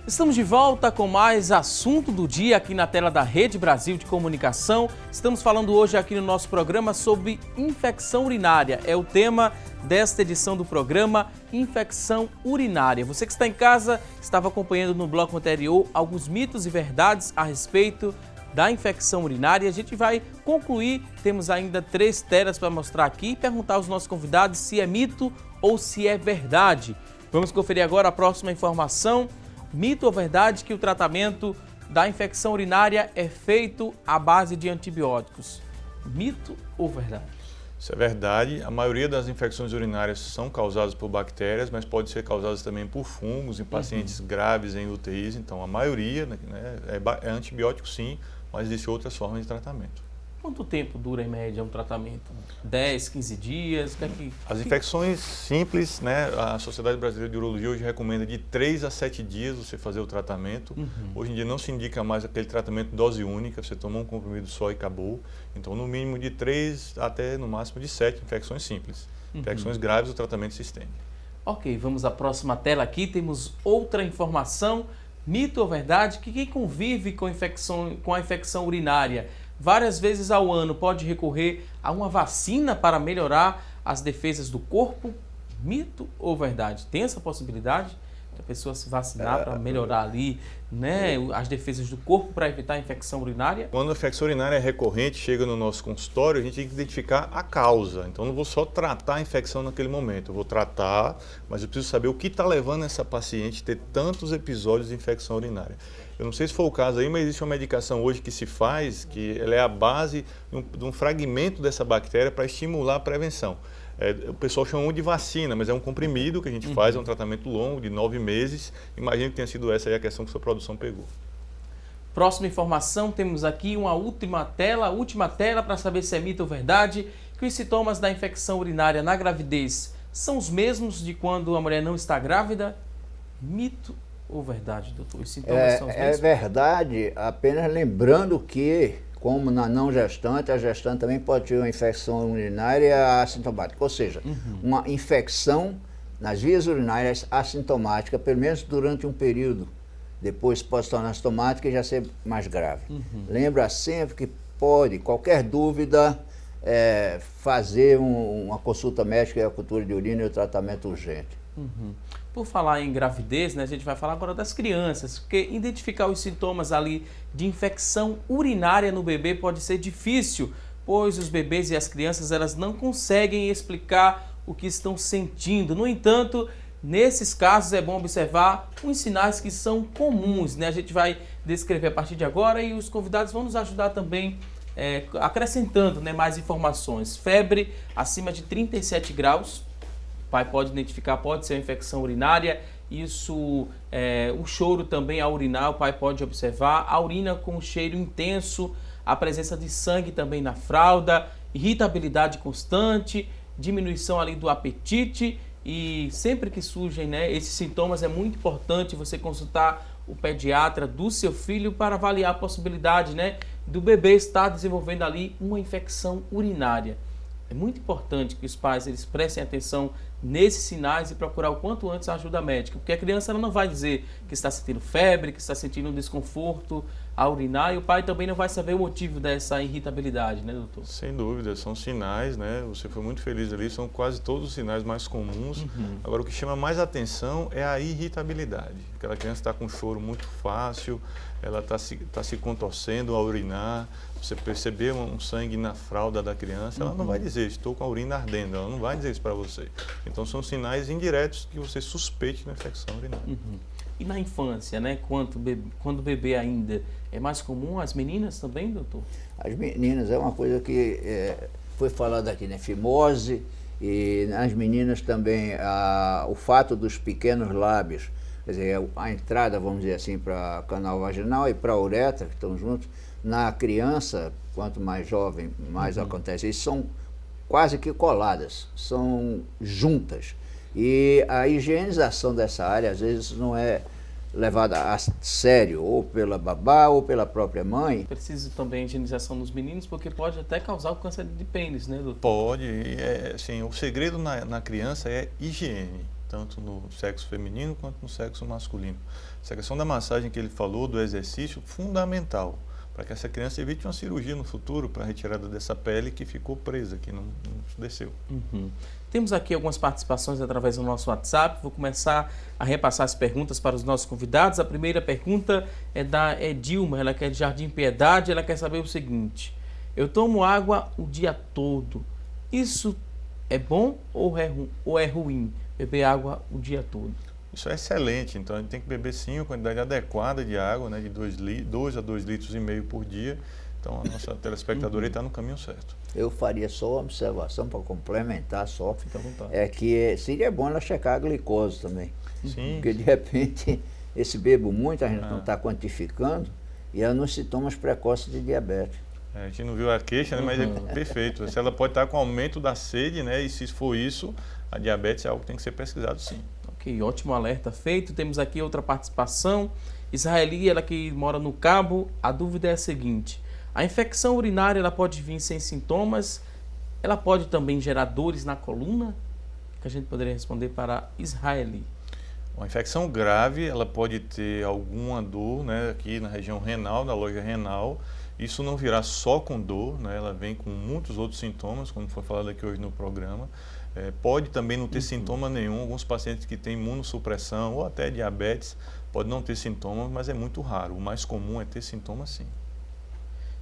Estamos de volta com mais Assunto do Dia aqui na tela da Rede Brasil de Comunicação. Estamos falando hoje aqui no nosso programa sobre infecção urinária. É o tema desta edição do programa, infecção urinária. Você que está em casa estava acompanhando no bloco anterior alguns mitos e verdades a respeito da infecção urinária. A gente vai concluir, temos ainda 3 telas para mostrar aqui e perguntar aos nossos convidados se é mito ou se é verdade. Vamos conferir agora a próxima informação. Mito ou verdade que o tratamento da infecção urinária é feito à base de antibióticos? Mito ou verdade? Isso é verdade. A maioria das infecções urinárias são causadas por bactérias, mas pode ser causadas também por fungos em pacientes graves em UTIs. Então, a maioria, né, é antibiótico sim, mas existem outras formas de tratamento. Quanto tempo dura, em média, um tratamento? 10, 15 dias? As infecções simples, né, a Sociedade Brasileira de Urologia hoje recomenda de 3 a 7 dias você fazer o tratamento. Hoje em dia não se indica mais aquele tratamento dose única, você toma um comprimido só e acabou. Então, no mínimo de 3 até no máximo de 7 infecções simples. Infecções graves, o tratamento se estende. Ok, vamos à próxima tela aqui. Temos outra informação. Mito ou verdade que quem convive com a infecção urinária várias vezes ao ano pode recorrer a uma vacina para melhorar as defesas do corpo? Mito ou verdade? Tem essa possibilidade da pessoa se vacinar para melhorar ali, né, as defesas do corpo para evitar a infecção urinária? Quando a infecção urinária é recorrente, chega no nosso consultório, a gente tem que identificar a causa. Então, não vou só tratar a infecção naquele momento, eu vou tratar, mas eu preciso saber o que está levando essa paciente a ter tantos episódios de infecção urinária. Eu não sei se foi o caso aí, mas existe uma medicação hoje que se faz, que ela é a base de um fragmento dessa bactéria para estimular a prevenção. O pessoal chama de vacina, mas é um comprimido que a gente faz, é um tratamento longo, de 9 meses. Imagino que tenha sido essa aí a questão que sua produção pegou. Próxima informação, temos aqui uma última tela para saber se é mito ou verdade, que os sintomas da infecção urinária na gravidez são os mesmos de quando a mulher não está grávida? Mito ou verdade, doutor? Os sintomas são os mesmos? É verdade, apenas lembrando que, como na não gestante, a gestante também pode ter uma infecção urinária assintomática, ou seja, uma infecção nas vias urinárias assintomática, pelo menos durante um período. Depois pode se tornar assintomática e já ser mais grave. Lembra sempre que pode, qualquer dúvida, fazer uma consulta médica e a cultura de urina e o tratamento urgente. Por falar em gravidez, né, a gente vai falar agora das crianças, porque identificar os sintomas ali de infecção urinária no bebê pode ser difícil, pois os bebês e as crianças elas não conseguem explicar o que estão sentindo. No entanto, nesses casos é bom observar uns sinais que são comuns, né? A gente vai descrever a partir de agora e os convidados vão nos ajudar também acrescentando, né, mais informações. Febre acima de 37 graus. O pai pode identificar, pode ser uma infecção urinária, isso, o choro também ao urinar, o pai pode observar, a urina com cheiro intenso, a presença de sangue também na fralda, irritabilidade constante, diminuição ali do apetite e sempre que surgem, né, esses sintomas é muito importante você consultar o pediatra do seu filho para avaliar a possibilidade, né, do bebê estar desenvolvendo ali uma infecção urinária. É muito importante que os pais eles prestem atenção nesses sinais e procurar o quanto antes a ajuda médica, porque a criança ela não vai dizer que está sentindo febre, que está sentindo um desconforto a urinar e o pai também não vai saber o motivo dessa irritabilidade, né, doutor? Sem dúvida, são sinais, né? Você foi muito feliz ali, são quase todos os sinais mais comuns. Agora, o que chama mais atenção é a irritabilidade. Aquela criança está com choro muito fácil, ela está se contorcendo ao urinar, você perceber um sangue na fralda da criança, ela não vai dizer, estou com a urina ardendo, ela não vai dizer isso para você. Então, são sinais indiretos que você suspeite de infecção urinária. E na infância, né, quando o bebê ainda, é mais comum as meninas também, doutor? As meninas é uma coisa que foi falado aqui, né, fimose, e nas meninas também o fato dos pequenos lábios, quer dizer, a entrada, vamos dizer assim, para canal vaginal e para a uretra, que estão juntos. Na criança, quanto mais jovem, mais acontece isso, são quase que coladas, são juntas. E a higienização dessa área, às vezes, não é levada a sério, ou pela babá, ou pela própria mãe. Precisa também de higienização nos meninos, porque pode até causar o câncer de pênis, né, doutor? Pode, assim, o segredo na criança é higiene, tanto no sexo feminino quanto no sexo masculino. Essa questão da massagem que ele falou, do exercício, fundamental. para que essa criança evite uma cirurgia no futuro para a retirada dessa pele que ficou presa, que não desceu. Temos aqui algumas participações através do nosso WhatsApp. Vou começar a repassar as perguntas para os nossos convidados. A primeira pergunta é da Edilma, ela quer de Jardim Piedade, ela quer saber o seguinte: eu tomo água o dia todo, isso é bom ou é ruim, beber água o dia todo? Isso é excelente, então a gente tem que beber sim a quantidade adequada de água, né, de 2 a 2,5 litros por dia. Então a nossa telespectadora está no caminho certo. Eu faria só uma observação para complementar só. Fica à vontade. É que seria bom ela checar a glicose também. Sim. Porque de repente, esse bebo muito, a gente não está quantificando, e é nos sintomas precoces de diabetes. A gente não viu a queixa, né, mas é perfeito. Se ela pode estar com aumento da sede, né, e se for isso, a diabetes é algo que tem que ser pesquisado sim. Ok, ótimo alerta feito. Temos aqui outra participação. Israeli, ela que mora no Cabo, a dúvida é a seguinte: a infecção urinária ela pode vir sem sintomas? Ela pode também gerar dores na coluna? Que a gente poderia responder para Israeli. Uma infecção grave, ela pode ter alguma dor, né, aqui na região renal, na loja renal. Isso não virá só com dor, né, ela vem com muitos outros sintomas, como foi falado aqui hoje no programa. Pode também não ter sintoma nenhum. Alguns pacientes que têm imunossupressão ou até diabetes podem não ter sintomas, mas é muito raro. O mais comum é ter sintomas sim.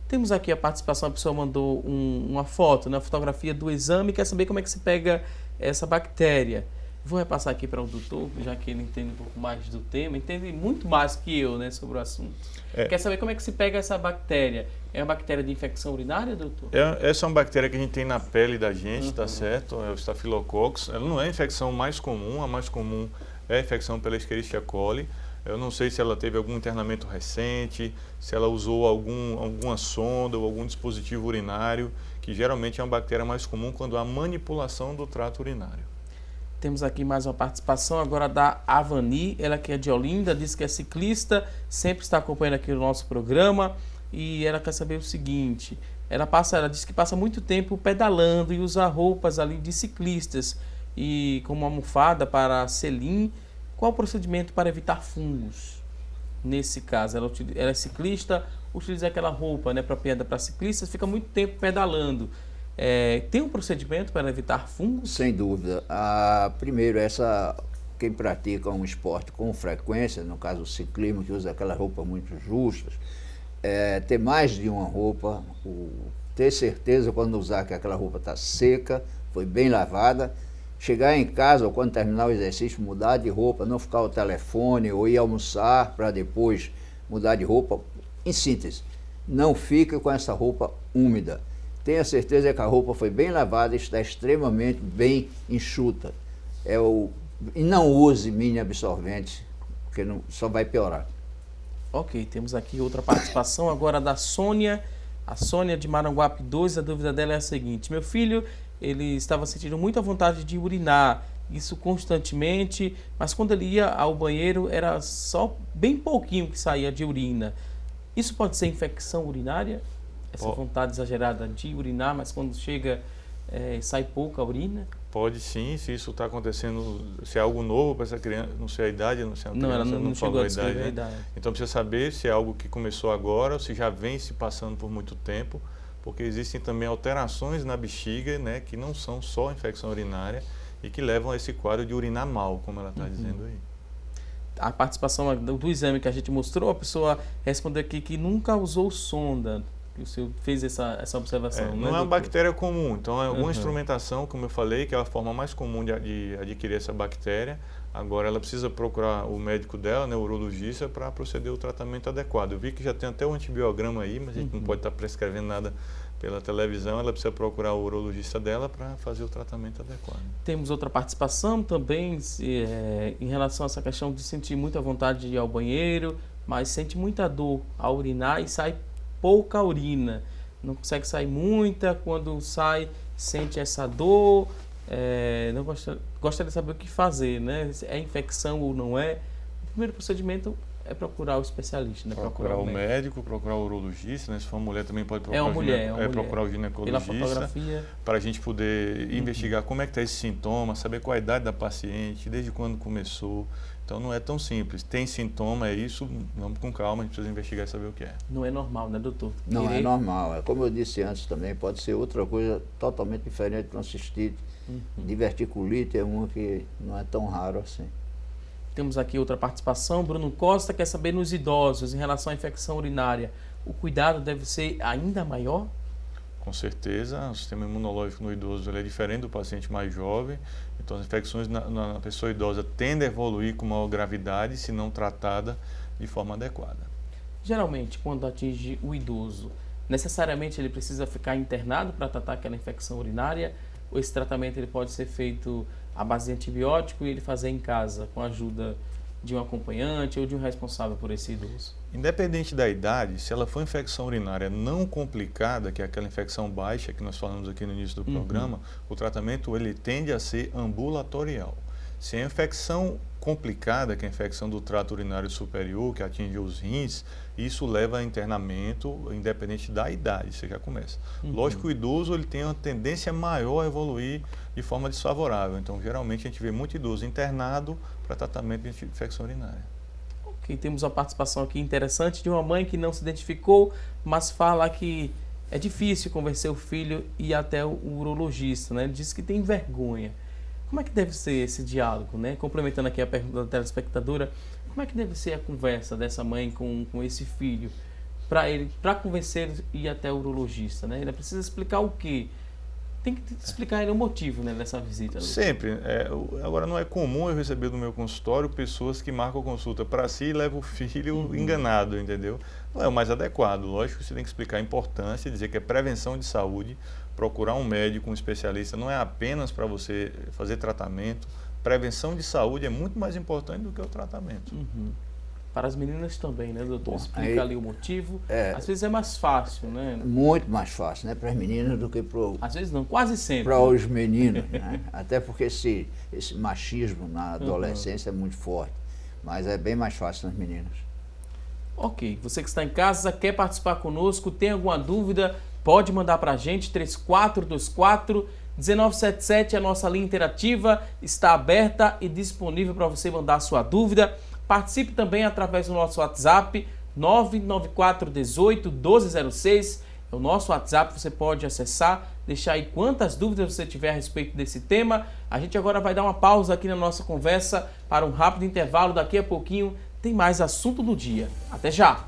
Temos aqui a participação, a pessoa mandou uma foto, né, fotografia do exame, quer saber como é que se pega essa bactéria. Vou repassar aqui para o doutor, já que ele entende um pouco mais do tema, entende muito mais que eu, né, sobre o assunto. Quer saber como é que se pega essa bactéria? É uma bactéria de infecção urinária, doutor? Essa é uma bactéria que a gente tem na pele da gente, tá certo? É o Staphylococcus. Ela não é a infecção mais comum, a mais comum é a infecção pela Escherichia coli. Eu não sei se ela teve algum internamento recente, se ela usou alguma sonda ou algum dispositivo urinário, que geralmente é uma bactéria mais comum quando há manipulação do trato urinário. Temos aqui mais uma participação agora da Avani, ela que é de Olinda, diz que é ciclista, sempre está acompanhando aqui o nosso programa e ela quer saber o seguinte: ela diz que passa muito tempo pedalando e usa roupas ali de ciclistas e como almofada para selim. Qual o procedimento para evitar fungos? Nesse caso, ela é ciclista, utiliza aquela roupa, né, própria para ciclistas, fica muito tempo pedalando. Tem um procedimento para evitar fungos? Sem dúvida. Primeiro, quem pratica um esporte com frequência, no caso o ciclismo, que usa aquelas roupas muito justas, ter mais de uma roupa, ter certeza quando usar que aquela roupa está seca, foi bem lavada, chegar em casa ou quando terminar o exercício, mudar de roupa, não ficar ao telefone ou ir almoçar para depois mudar de roupa. Em síntese, não fique com essa roupa úmida. Tenha certeza que a roupa foi bem lavada e está extremamente bem enxuta. E não use mini absorvente, porque só vai piorar. Ok, temos aqui outra participação agora da Sônia. A Sônia de Maranguape 2, a dúvida dela é a seguinte: meu filho, ele estava sentindo muita vontade de urinar, isso constantemente, mas quando ele ia ao banheiro era só bem pouquinho que saía de urina. Isso pode ser infecção urinária? Essa vontade exagerada de urinar, mas quando chega sai pouca urina? Pode sim, se isso está acontecendo, se é algo novo para essa criança, não sei a idade, não sei a criança, não, ela não chegou a descrever, né? A idade. Então precisa saber se é algo que começou agora ou se já vem se passando por muito tempo, porque existem também alterações na bexiga, né, que não são só infecção urinária e que levam a esse quadro de urinar mal, como ela está dizendo aí. A participação do exame que a gente mostrou, a pessoa respondeu aqui que nunca usou sonda. O senhor fez essa observação, não é uma bactéria comum, então é alguma instrumentação, como eu falei, que é a forma mais comum de adquirir essa bactéria. Agora ela precisa procurar o médico dela, né, o urologista, para proceder o tratamento adequado. Eu vi que já tem até o antibiograma aí, mas a gente não pode estar prescrevendo nada pela televisão, ela precisa procurar o urologista dela para fazer o tratamento adequado. Temos outra participação também em relação a essa questão de sentir muita vontade de ir ao banheiro, mas sente muita dor ao urinar e sai pouca urina, não consegue sair muita, quando sai sente essa dor, não gostaria de saber o que fazer, né? É infecção ou não é? O primeiro procedimento é procurar o especialista, né? Procurar o médico, procurar o urologista, né? Se for uma mulher também pode procurar, procurar o ginecologista, para a gente poder investigar como é que está esse sintoma, saber qual a idade da paciente, desde quando começou. Então não é tão simples. Tem sintoma, é isso, vamos com calma, a gente precisa investigar e saber o que é. Não é normal, né, doutor? Não é normal. É como eu disse antes também, pode ser outra coisa totalmente diferente de uma cistite. Diverticulite é uma que não é tão raro assim. Temos aqui outra participação. Bruno Costa quer saber nos idosos, em relação à infecção urinária, o cuidado deve ser ainda maior? Com certeza, o sistema imunológico no idoso ele é diferente do paciente mais jovem, então as infecções na pessoa idosa tendem a evoluir com maior gravidade se não tratada de forma adequada. Geralmente, quando atinge o idoso, necessariamente ele precisa ficar internado para tratar aquela infecção urinária, ou esse tratamento ele pode ser feito à base de antibiótico e ele fazer em casa com a ajuda de um acompanhante ou de um responsável por esse idoso? Independente da idade, se ela for infecção urinária não complicada, que é aquela infecção baixa que nós falamos aqui no início do programa, o tratamento ele tende a ser ambulatorial. Se é infecção complicada, que é a infecção do trato urinário superior, que atinge os rins, isso leva a internamento, independente da idade, você já começa. Lógico que o idoso ele tem uma tendência maior a evoluir de forma desfavorável, então geralmente a gente vê muito idoso internado para tratamento de infecção urinária. Ok, temos uma participação aqui interessante de uma mãe que não se identificou, mas fala que é difícil convencer o filho e ir até o urologista, né? Ele diz que tem vergonha. Como é que deve ser esse diálogo, né? Complementando aqui a pergunta da telespectadora, como é que deve ser a conversa dessa mãe com esse filho para convencer ele a ir até o urologista, né? Ele precisa explicar o quê? Tem que explicar ele o motivo, né, dessa visita. Sempre. Agora, não é comum eu receber do meu consultório pessoas que marcam consulta para si e levam o filho enganado, entendeu? Não é o mais adequado. Lógico que você tem que explicar a importância, dizer que é prevenção de saúde, procurar um médico, um especialista, não é apenas para você fazer tratamento. Prevenção de saúde é muito mais importante do que o tratamento. Para as meninas também, né, doutor? Bom, explica ali o motivo. Às vezes é mais fácil, né? Muito mais fácil, né, para as meninas do que Às vezes não, quase sempre. para os meninos, né? Até porque esse machismo na adolescência é muito forte, mas é bem mais fácil nas meninas. Ok, você que está em casa, quer participar conosco, tem alguma dúvida, pode mandar para a gente, 3424-1977, a nossa linha interativa está aberta e disponível para você mandar a sua dúvida. Participe também através do nosso WhatsApp, 99418-1206, é o nosso WhatsApp, você pode acessar, deixar aí quantas dúvidas você tiver a respeito desse tema. A gente agora vai dar uma pausa aqui na nossa conversa para um rápido intervalo, daqui a pouquinho tem mais assunto do dia. Até já!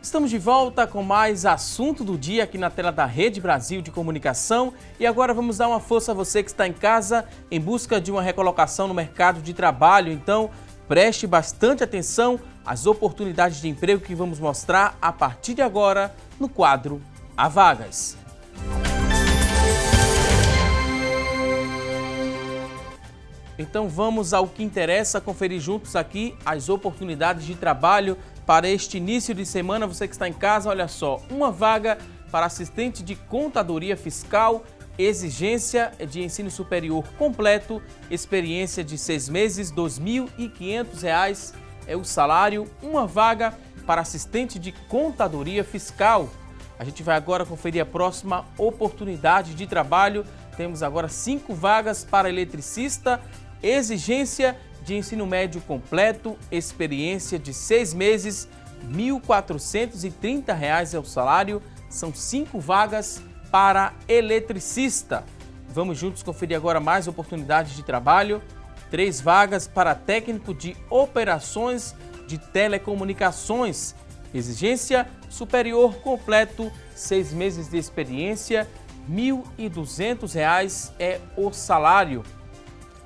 Estamos de volta com mais assunto do dia aqui na tela da Rede Brasil de Comunicação e agora vamos dar uma força a você que está em casa em busca de uma recolocação no mercado de trabalho. Então, preste bastante atenção às oportunidades de emprego que vamos mostrar a partir de agora no quadro Há Vagas. Então vamos ao que interessa, conferir juntos aqui as oportunidades de trabalho para este início de semana. Você que está em casa, olha só, uma vaga para assistente de contadoria fiscal, exigência de ensino superior completo, experiência de 6 meses, R$ 2.500 é o salário, uma vaga para assistente de contadoria fiscal. A gente vai agora conferir a próxima oportunidade de trabalho. Temos agora 5 vagas para eletricista, exigência de ensino médio completo, experiência de 6 meses, R$ 1.430 é o salário. São 5 vagas para eletricista. Vamos juntos conferir agora mais oportunidades de trabalho. 3 vagas para técnico de operações de telecomunicações. Exigência superior completo, 6 meses de experiência, R$ 1.200 é o salário.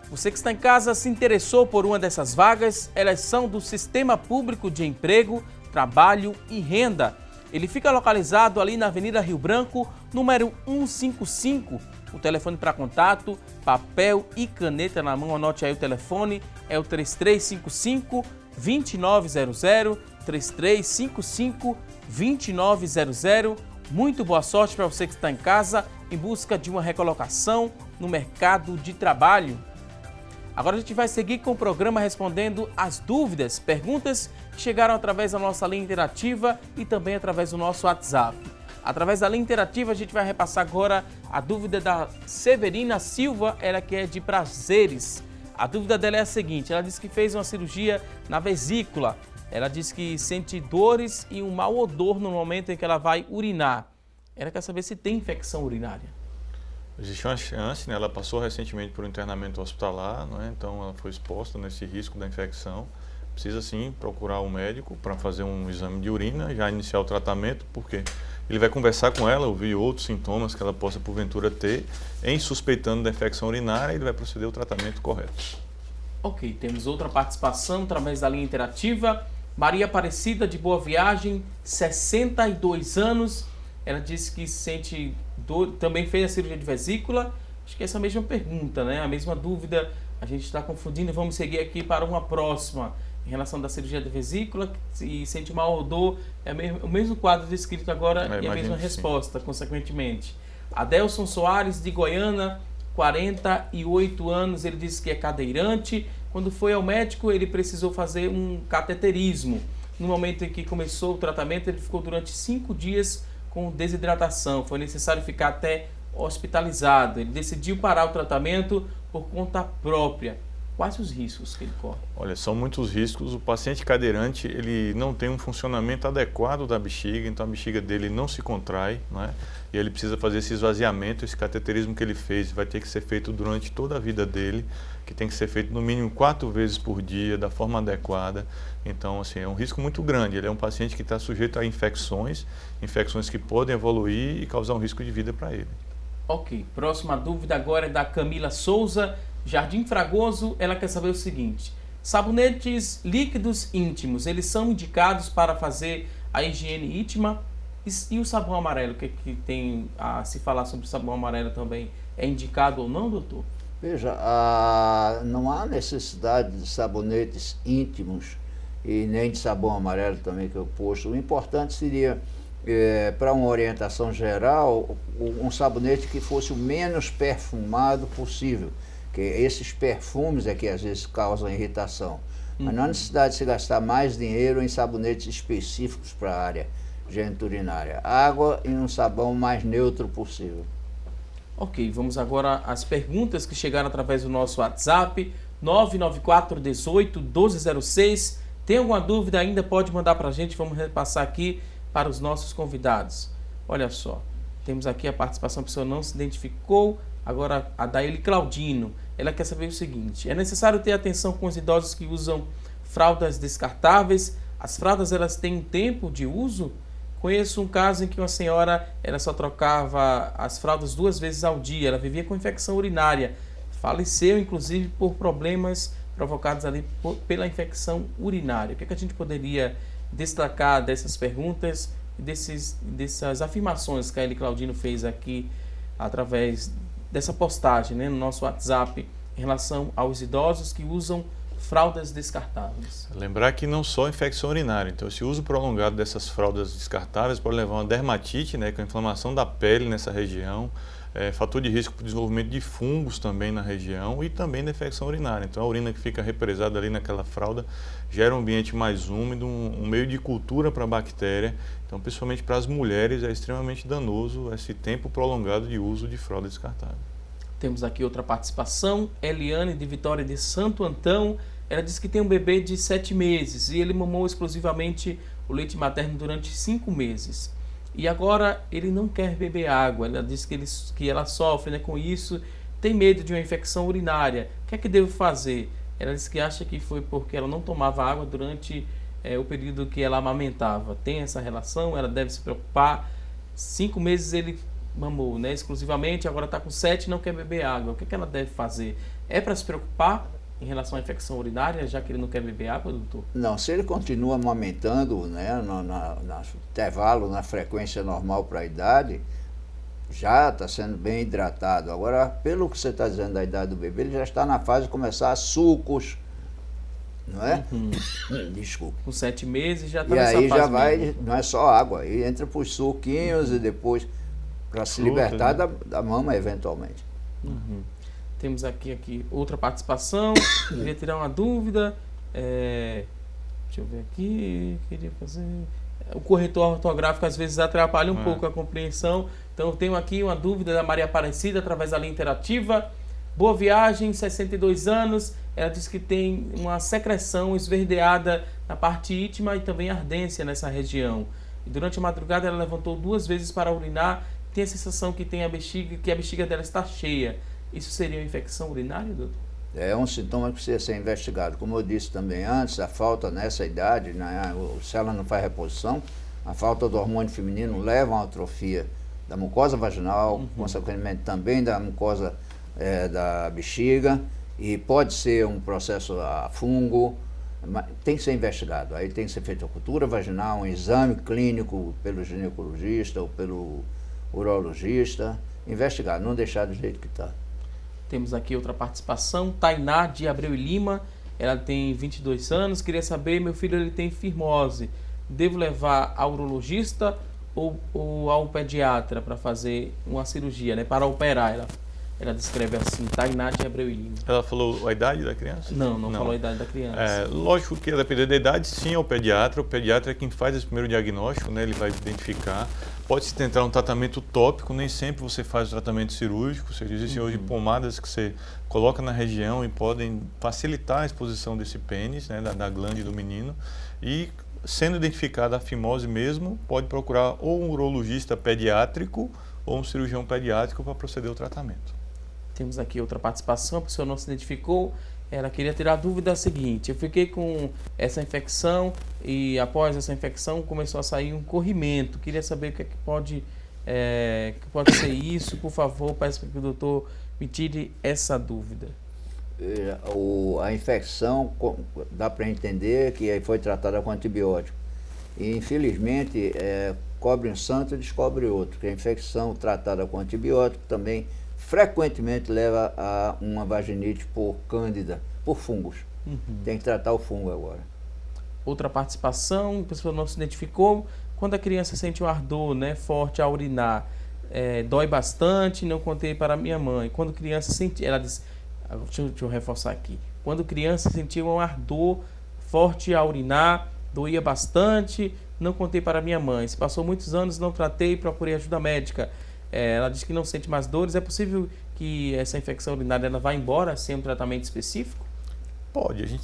Você que está em casa se interessou por uma dessas vagas, elas são do Sistema Público de Emprego, Trabalho e Renda. Ele fica localizado ali na Avenida Rio Branco, número 155. O telefone para contato, papel e caneta na mão, anote aí o telefone, é o 3355-2900, 3355-2900. Muito boa sorte para você que está em casa em busca de uma recolocação no mercado de trabalho? Agora a gente vai seguir com o programa respondendo as dúvidas, perguntas que chegaram através da nossa linha interativa e também através do nosso WhatsApp. Através da linha interativa a gente vai repassar agora a dúvida da Severina Silva, ela que é de Prazeres. A dúvida dela é a seguinte, ela disse que fez uma cirurgia na vesícula. Ela disse que sente dores e um mau odor no momento em que ela vai urinar. Ela quer saber se tem infecção urinária. Existe uma chance, né? Ela passou recentemente por um internamento hospitalar, não é? Então ela foi exposta nesse risco da infecção. Precisa sim procurar um médico para fazer um exame de urina, já iniciar o tratamento, porque ele vai conversar com ela, ouvir outros sintomas que ela possa porventura ter, em suspeitando da infecção urinária, e ele vai proceder ao tratamento correto. Ok, temos outra participação através da linha interativa. Maria Aparecida de Boa Viagem, 62 anos. Ela disse que sente dor, também fez a cirurgia de vesícula. Acho que essa é a mesma pergunta, né? A mesma dúvida, a gente está confundindo. Vamos seguir aqui para uma próxima. Em relação da cirurgia de vesícula, e sente mau odor, é o mesmo quadro descrito agora e a mesma resposta, consequentemente. Adelson Soares, de Goiânia, 48 anos, ele disse que é cadeirante. Quando foi ao médico, ele precisou fazer um cateterismo. No momento em que começou o tratamento, ele ficou durante 5 dias com desidratação. Foi necessário ficar até hospitalizado. Ele decidiu parar o tratamento por conta própria. Quais os riscos que ele corre? Olha, são muitos riscos. O paciente cadeirante, ele não tem um funcionamento adequado da bexiga, então a bexiga dele não se contrai, né? E ele precisa fazer esse esvaziamento, esse cateterismo que ele fez vai ter que ser feito durante toda a vida dele, que tem que ser feito no mínimo 4 vezes por dia, da forma adequada. Então, assim, é um risco muito grande. Ele é um paciente que está sujeito a infecções que podem evoluir e causar um risco de vida para ele. Ok, próxima dúvida agora é da Camila Souza, Jardim Fragoso. Ela quer saber o seguinte: sabonetes líquidos íntimos, eles são indicados para fazer a higiene íntima? E o sabão amarelo, o que tem a se falar sobre o sabão amarelo também? É indicado ou não, doutor? Veja, não há necessidade de sabonetes íntimos e nem de sabão amarelo também que eu posto. O importante seria, para uma orientação geral, um sabonete que fosse o menos perfumado possível, que esses perfumes é que às vezes causam irritação. Mas não há necessidade de se gastar mais dinheiro em sabonetes específicos para a área geniturinária. Água e um sabão mais neutro possível. Ok, vamos agora às perguntas que chegaram através do nosso WhatsApp, 99418-1206. Tem alguma dúvida ainda? Pode mandar para a gente, vamos repassar aqui para os nossos convidados. Olha só, temos aqui a participação, a pessoa não se identificou. Agora a Daíli Claudino, ela quer saber o seguinte: é necessário ter atenção com os idosos que usam fraldas descartáveis? As fraldas, elas têm um tempo de uso? Conheço um caso em que uma senhora, ela só trocava as fraldas 2 vezes ao dia, ela vivia com infecção urinária, faleceu inclusive por problemas provocados ali pela infecção urinária. O que a gente poderia destacar dessas perguntas e dessas afirmações que a Daíli Claudino fez aqui através dessa postagem, né, no nosso WhatsApp, em relação aos idosos que usam fraldas descartáveis? Lembrar que não só infecção urinária, então esse uso prolongado dessas fraldas descartáveis pode levar a uma dermatite, né, com a inflamação da pele nessa região, fator de risco para o desenvolvimento de fungos também na região e também da infecção urinária. Então a urina que fica represada ali naquela fralda gera um ambiente mais úmido, um meio de cultura para a bactéria. Então, principalmente para as mulheres, é extremamente danoso esse tempo prolongado de uso de fralda descartável. Temos aqui outra participação, Eliane de Vitória de Santo Antão. Ela diz que tem um bebê de 7 meses e ele mamou exclusivamente o leite materno durante 5 meses. E agora ele não quer beber água. Ela diz que ela sofre, né, com isso, tem medo de uma infecção urinária. O que é que devo fazer? Ela diz que acha que foi porque ela não tomava água durante o período que ela amamentava. Tem essa relação? Ela deve se preocupar? 5 meses ele mamou, né, exclusivamente, agora está com 7 e não quer beber água. O que ela deve fazer? É para se preocupar em relação à infecção urinária, já que ele não quer beber água, doutor? Não, se ele continua amamentando, né, no intervalo, na frequência normal para a idade, já está sendo bem hidratado. Agora, pelo que você está dizendo da idade do bebê, ele já está na fase de começar sucos, não é? Desculpa. Com 7 meses já está nessa fase. E aí já vai, mesmo. não é só água, aí entra para os suquinhos e depois para se libertar da mama eventualmente. Uhum. Temos aqui outra participação. Queria tirar uma dúvida. Deixa eu ver aqui. Queria fazer. O corretor ortográfico às vezes atrapalha um pouco a compreensão. Então eu tenho aqui uma dúvida da Maria Aparecida através da linha interativa. Boa viagem, 62 anos. Ela diz que tem uma secreção esverdeada na parte íntima e também ardência nessa região. E durante a madrugada ela levantou 2 vezes para urinar. Tem a sensação que a bexiga dela está cheia. Isso seria uma infecção urinária, doutor? É um sintoma que precisa ser investigado. Como eu disse também antes, a falta nessa idade, né, se ela não faz reposição, a falta do hormônio feminino leva a uma atrofia da mucosa vaginal, consequentemente também da mucosa da bexiga, e pode ser um processo a fungo, mas tem que ser investigado. Aí tem que ser feita a cultura vaginal, um exame clínico pelo ginecologista ou pelo urologista, investigar, não deixar do jeito que está. Temos aqui outra participação, Tainá de Abreu e Lima, ela tem 22 anos, queria saber, meu filho ele tem fimose, devo levar ao urologista ou ao pediatra para fazer uma cirurgia, né, para operar? Ela descreve assim, Tainá de Abreu e Lima. Ela falou a idade da criança? Não falou a idade da criança. Lógico que, dependendo da idade, sim, é o pediatra. O pediatra é quem faz esse primeiro diagnóstico, né? Ele vai identificar. Pode-se tentar um tratamento tópico, nem sempre você faz o tratamento cirúrgico. Ou seja, existem hoje pomadas que você coloca na região e podem facilitar a exposição desse pênis, né? Da glande do menino. E, sendo identificada a fimose mesmo, pode procurar ou um urologista pediátrico ou um cirurgião pediátrico para proceder ao tratamento. Temos aqui outra participação, a pessoa não se identificou, ela queria tirar a dúvida seguinte: eu fiquei com essa infecção e após essa infecção começou a sair um corrimento, queria saber o que é que pode ser isso, por favor, peço que o doutor me tire essa dúvida. A infecção, dá para entender que foi tratada com antibiótico, e infelizmente cobre um santo e descobre outro, que a infecção tratada com antibiótico também frequentemente leva a uma vaginite por cândida, por fungos. Tem que tratar o fungo agora. Outra participação, a pessoa não se identificou, quando a criança sente um ardor, né, forte ao urinar, dói bastante, não contei para minha mãe. Quando criança sentia, ela disse, deixa eu reforçar aqui, quando criança sentia um ardor forte ao urinar, doía bastante, não contei para minha mãe. Se passou muitos anos, não tratei, procurei ajuda médica. Ela diz que não sente mais dores. É possível que essa infecção urinária ela vá embora sem um tratamento específico? Pode. A gente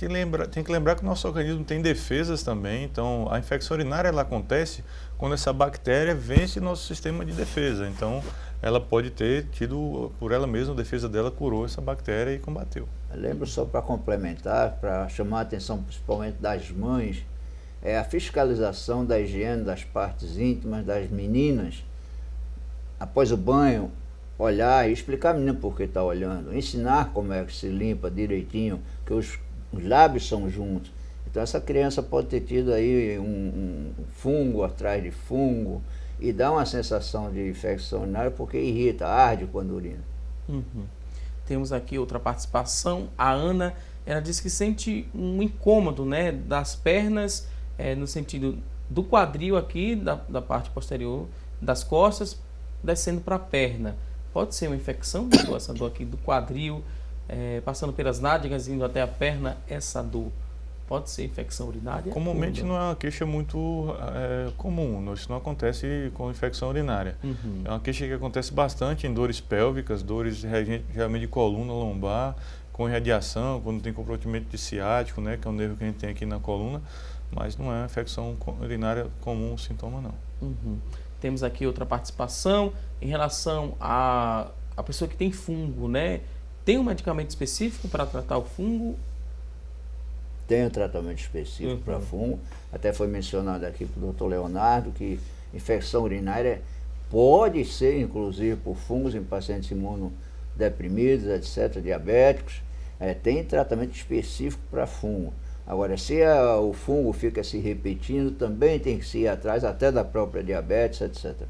tem que lembrar que o nosso organismo tem defesas também. Então, a infecção urinária ela acontece quando essa bactéria vence nosso sistema de defesa. Então, ela pode ter tido, por ela mesma, a defesa dela curou essa bactéria e combateu. Eu lembro só para complementar, para chamar a atenção principalmente das mães, a fiscalização da higiene das partes íntimas das meninas. Após o banho, olhar e explicar a menina por que está olhando, ensinar como é que se limpa direitinho, que os lábios são juntos. Então essa criança pode ter tido aí um fungo atrás de fungo e dá uma sensação de infecção urinária porque irrita, arde quando urina. Temos aqui outra participação, a Ana, ela diz que sente um incômodo, né, das pernas, no sentido do quadril aqui, da parte posterior, das costas, descendo para a perna. Pode ser uma infecção, essa dor aqui do quadril, passando pelas nádegas, indo até a perna, essa dor. Pode ser infecção urinária? Comumente não é uma queixa muito comum, isso não acontece com infecção urinária. É uma queixa que acontece bastante em dores pélvicas, dores geralmente de coluna, lombar, com irradiação, quando tem comprometimento de ciático, né, que é um nervo que a gente tem aqui na coluna, mas não é uma infecção urinária comum, um sintoma não. Temos aqui outra participação em relação à pessoa que tem fungo, né? Tem um medicamento específico para tratar o fungo? Tem um tratamento específico para fungo. Até foi mencionado aqui pelo Dr. Leonardo que infecção urinária pode ser, inclusive, por fungos em pacientes imunodeprimidos, etc., diabéticos. Tem tratamento específico para fungo. Agora, se o fungo fica se repetindo, também tem que se ir atrás até da própria diabetes, etc.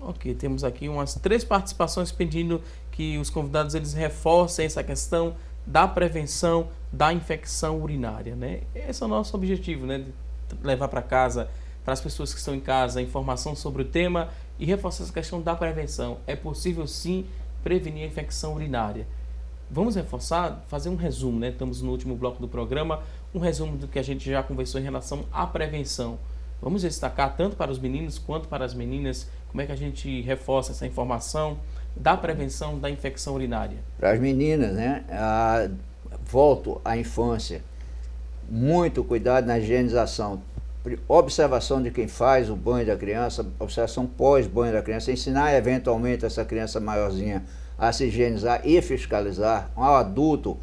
Ok, temos aqui umas 3 participações pedindo que os convidados eles reforcem essa questão da prevenção da infecção urinária, né? Esse é o nosso objetivo, né? De levar para casa, para as pessoas que estão em casa, informação sobre o tema e reforçar essa questão da prevenção. É possível sim prevenir a infecção urinária. Vamos reforçar, fazer um resumo, né? Estamos no último bloco do programa, um resumo do que a gente já conversou em relação à prevenção. Vamos destacar tanto para os meninos quanto para as meninas, como é que a gente reforça essa informação da prevenção da infecção urinária. Para as meninas, né? Volto à infância, muito cuidado na higienização, observação de quem faz o banho da criança, observação pós-banho da criança, ensinar eventualmente essa criança maiorzinha a se higienizar e fiscalizar. Ao adulto,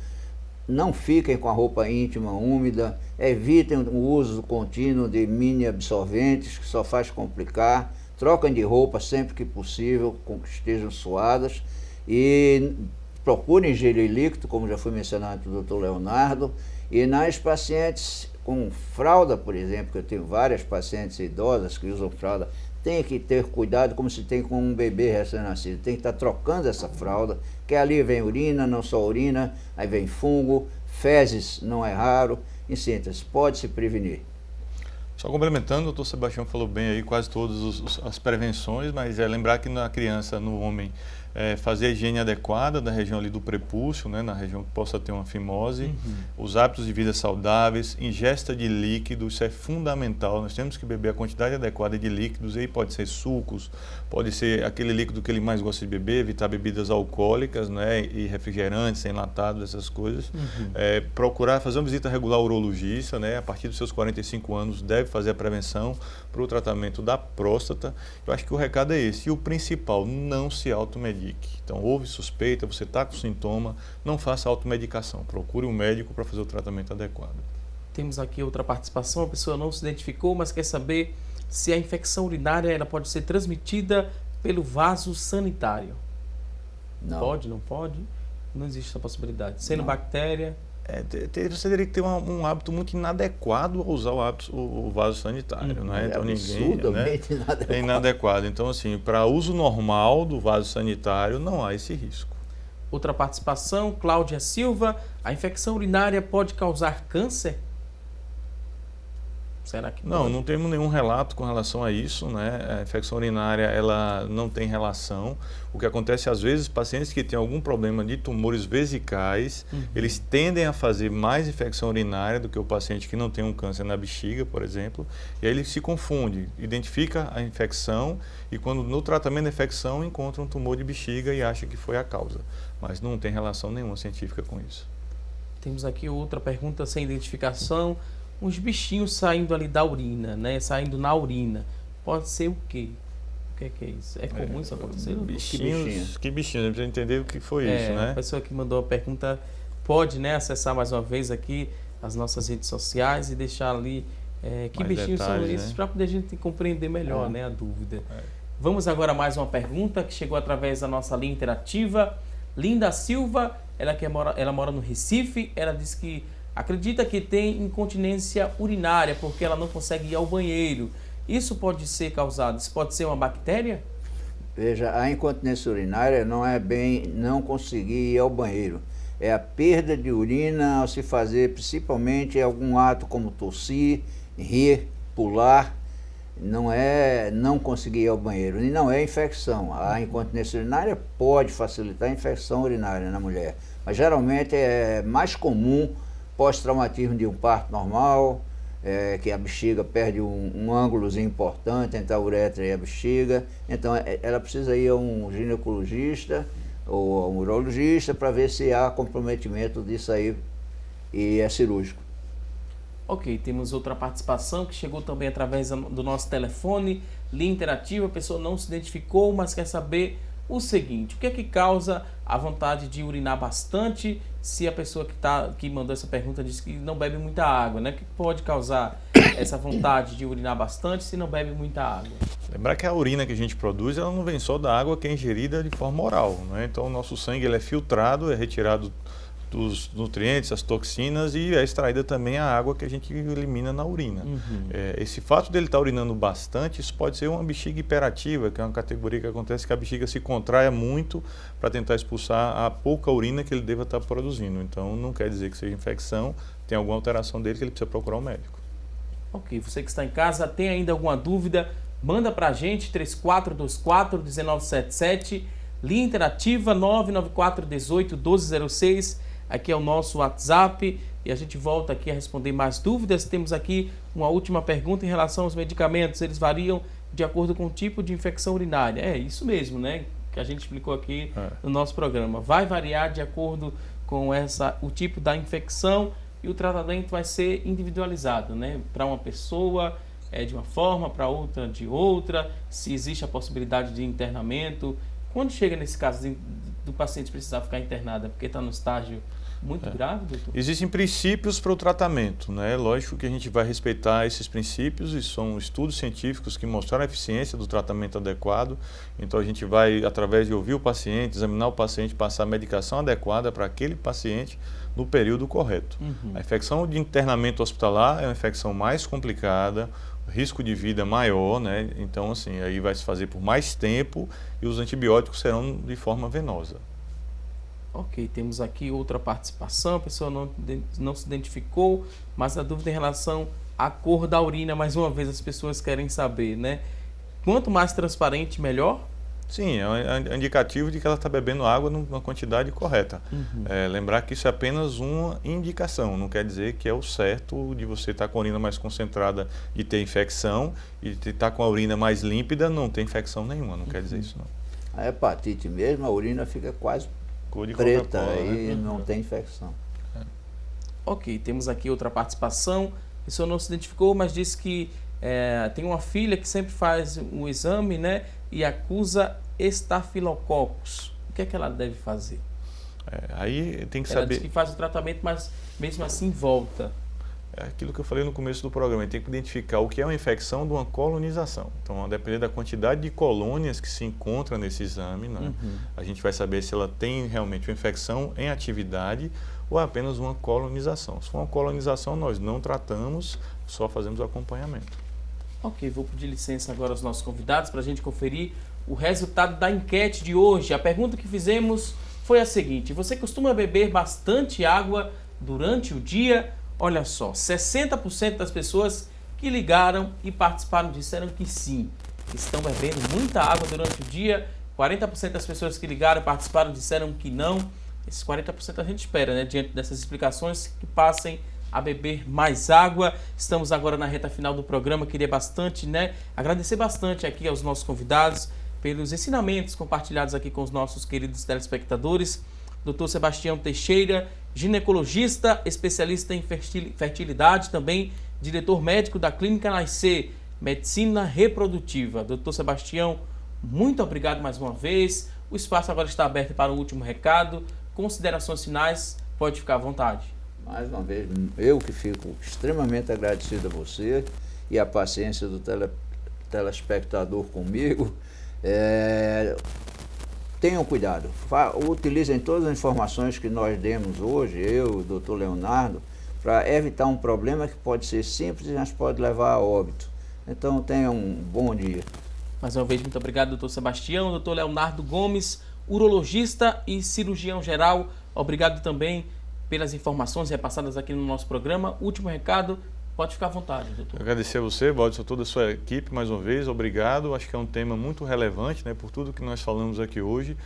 não fiquem com a roupa íntima úmida, evitem o uso contínuo de mini absorventes, que só faz complicar, troquem de roupa sempre que possível, com que estejam suadas, e procurem gelo e líquido, como já foi mencionado pelo Dr. Leonardo, e nas pacientes com fralda, por exemplo, que eu tenho várias pacientes idosas que usam fralda, tem que ter cuidado como se tem com um bebê recém-nascido, tem que estar trocando essa fralda, que ali vem urina, não só urina, aí vem fungo, fezes não é raro, em síntese, pode se prevenir. Só complementando, o doutor Sebastião falou bem aí quase todas as prevenções, mas é lembrar que na criança, no homem, fazer a higiene adequada da região ali do prepúcio, né, na região que possa ter uma fimose, os hábitos de vida saudáveis, ingesta de líquidos, isso é fundamental, nós temos que beber a quantidade adequada de líquidos, aí pode ser sucos, pode ser aquele líquido que ele mais gosta de beber, evitar bebidas alcoólicas, né, e refrigerantes, enlatados, essas coisas, procurar fazer uma visita regular ao urologista, né, a partir dos seus 45 anos deve fazer a prevenção para o tratamento da próstata. Eu acho que o recado é esse, e o principal, não se automedique. Então, houve suspeita, você está com sintoma, não faça automedicação, procure um médico para fazer o tratamento adequado. Temos aqui outra participação, a pessoa não se identificou, mas quer saber se a infecção urinária ela pode ser transmitida pelo vaso sanitário. Não. Pode, não pode? Não existe essa possibilidade. Sendo bactéria... Você teria que ter um hábito muito inadequado ao usar o vaso sanitário, né? Então Absurdamente é inadequado. Então, assim, para uso normal do vaso sanitário, não há esse risco. Outra participação, Cláudia Silva, a infecção urinária pode causar câncer? Será que pode? Não temos nenhum relato com relação a isso, né? A infecção urinária, ela não tem relação. O que acontece, às vezes, pacientes que têm algum problema de tumores vesicais, eles tendem a fazer mais infecção urinária do que o paciente que não tem um câncer na bexiga, por exemplo, e aí ele se confunde, identifica a infecção e quando no tratamento da infecção encontra um tumor de bexiga e acha que foi a causa, mas não tem relação nenhuma científica com isso. Temos aqui outra pergunta sem identificação. Uns bichinhos saindo ali da urina, né? Saindo na urina. Pode ser o quê? O que é isso? É comum isso acontecer? Bichinhos, que bichinhos? A gente precisa entender o que foi isso, né? A pessoa que mandou a pergunta pode, né, acessar mais uma vez aqui as nossas redes sociais e deixar ali que mais bichinhos detalhes, são esses, né? para poder a gente compreender melhor, né, a dúvida. Vamos agora a mais uma pergunta que chegou através da nossa linha interativa. Linda Silva, ela mora no Recife, ela disse que acredita que tem incontinência urinária porque ela não consegue ir ao banheiro. Isso pode ser causado? Isso pode ser uma bactéria? Veja, a incontinência urinária não é bem não conseguir ir ao banheiro. É a perda de urina ao se fazer principalmente algum ato como tossir, rir, pular. Não é não conseguir ir ao banheiro. E não é infecção. A incontinência urinária pode facilitar a infecção urinária na mulher. Mas geralmente é mais comum pós-traumatismo de um parto normal, que a bexiga perde um ângulozinho importante entre a uretra e a bexiga. Então ela precisa ir a um ginecologista ou a um urologista para ver se há comprometimento disso aí e é cirúrgico. Ok, temos outra participação que chegou também através do nosso telefone, linha interativa. A pessoa não se identificou, mas quer saber o seguinte: o que é que causa a vontade de urinar bastante se a pessoa que mandou essa pergunta disse que não bebe muita água, né? O que pode causar essa vontade de urinar bastante se não bebe muita água? Lembrar que a urina que a gente produz, ela não vem só da água que é ingerida de forma oral, né? Então o nosso sangue ele é filtrado, é retirado dos nutrientes, as toxinas e é extraída também a água que a gente elimina na urina. Esse fato dele estar urinando bastante, isso pode ser uma bexiga hiperativa, que é uma categoria que acontece que a bexiga se contraia muito para tentar expulsar a pouca urina que ele deva estar produzindo. Então não quer dizer que seja infecção, tem alguma alteração dele que ele precisa procurar um médico. Ok, você que está em casa, tem ainda alguma dúvida, manda para a gente, 3424-1977, Linha Interativa 994 18 1206. Aqui é o nosso WhatsApp e a gente volta aqui a responder mais dúvidas. Temos aqui uma última pergunta em relação aos medicamentos. Eles variam de acordo com o tipo de infecção urinária. É isso mesmo, né? Que a gente explicou aqui no nosso programa. Vai variar de acordo com o tipo da infecção e o tratamento vai ser individualizado, né? Para uma pessoa de uma forma, para outra de outra, se existe a possibilidade de internamento. Quando chega nesse caso do paciente precisar ficar internado, é porque está no estágio muito grave, doutor? Existem princípios para o tratamento, né? Lógico que a gente vai respeitar esses princípios e são estudos científicos que mostraram a eficiência do tratamento adequado. Então a gente vai, através de ouvir o paciente, examinar o paciente, passar a medicação adequada para aquele paciente no período correto. A infecção de internamento hospitalar é uma infecção mais complicada, risco de vida maior, né? Então assim, aí vai se fazer por mais tempo e os antibióticos serão de forma venosa. Ok, temos aqui outra participação, a pessoa não se identificou, mas a dúvida em relação à cor da urina, mais uma vez as pessoas querem saber, né? Quanto mais transparente, melhor? Sim, é um indicativo de que ela está bebendo água numa quantidade correta. Lembrar que isso é apenas uma indicação, não quer dizer que é o certo de você estar com a urina mais concentrada e ter infecção, e estar com a urina mais límpida não ter infecção nenhuma, não quer dizer isso não. A hepatite mesmo, a urina fica quase Cor de preta Coca-Cola, e né? não tem infecção. Ok, temos aqui outra participação. A pessoa não se identificou, mas disse que tem uma filha que sempre faz um exame, né, e acusa estafilococcus. O que é que ela deve fazer? Aí tem que Ela saber... diz que faz o tratamento, mas mesmo assim volta. É aquilo que eu falei no começo do programa, tem que identificar o que é uma infecção de uma colonização. Então, a depender da quantidade de colônias que se encontra nesse exame, né, a gente vai saber se ela tem realmente uma infecção em atividade ou apenas uma colonização. Se for uma colonização, nós não tratamos, só fazemos o acompanhamento. Ok, vou pedir licença agora aos nossos convidados para a gente conferir o resultado da enquete de hoje. A pergunta que fizemos foi a seguinte: você costuma beber bastante água durante o dia? Olha só, 60% das pessoas que ligaram e participaram disseram que sim, estão bebendo muita água durante o dia. 40% das pessoas que ligaram e participaram disseram que não. Esses 40% a gente espera, né, diante dessas explicações, que passem a beber mais água. Estamos agora na reta final do programa. Queria bastante, né, agradecer bastante aqui aos nossos convidados pelos ensinamentos compartilhados aqui com os nossos queridos telespectadores. Dr. Sebastião Teixeira, ginecologista, especialista em fertilidade, também diretor médico da Clínica Nascer, Medicina Reprodutiva. Dr. Sebastião, muito obrigado mais uma vez. O espaço agora está aberto para o último recado. Considerações finais, pode ficar à vontade. Mais uma vez, eu que fico extremamente agradecido a você e a paciência do telespectador comigo. Tenham cuidado, utilizem todas as informações que nós demos hoje, eu e o doutor Leonardo, para evitar um problema que pode ser simples, mas pode levar a óbito. Então tenham um bom dia. Mais uma vez, muito obrigado, doutor Sebastião. Doutor Leonardo Gomes, urologista e cirurgião geral, obrigado também pelas informações repassadas aqui no nosso programa. Último recado, pode ficar à vontade, doutor. Agradecer a você, Valdson, toda a sua equipe, mais uma vez, obrigado. Acho que é um tema muito relevante, né, por tudo que nós falamos aqui hoje.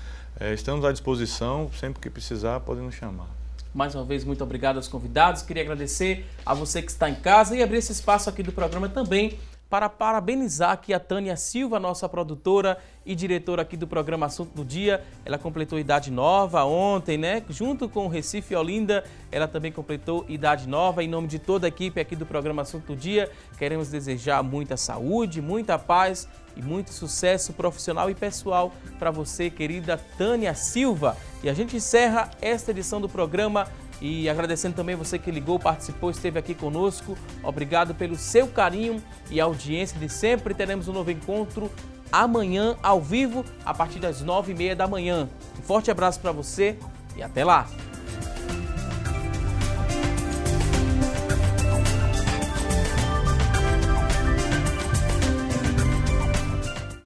Estamos à disposição, sempre que precisar, podem nos chamar. Mais uma vez, muito obrigado aos convidados. Queria agradecer a você que está em casa e abrir esse espaço aqui do programa também para parabenizar aqui a Tânia Silva, nossa produtora e diretora aqui do programa Assunto do Dia. Ela completou idade nova ontem, né? Junto com o Recife e Olinda, ela também completou idade nova. Em nome de toda a equipe aqui do programa Assunto do Dia, queremos desejar muita saúde, muita paz e muito sucesso profissional e pessoal para você, querida Tânia Silva. E a gente encerra esta edição do programa e agradecendo também você que ligou, participou, esteve aqui conosco. Obrigado pelo seu carinho e audiência de sempre. Teremos um novo encontro amanhã, ao vivo, a partir das 9h30 da manhã. Um forte abraço para você e até lá!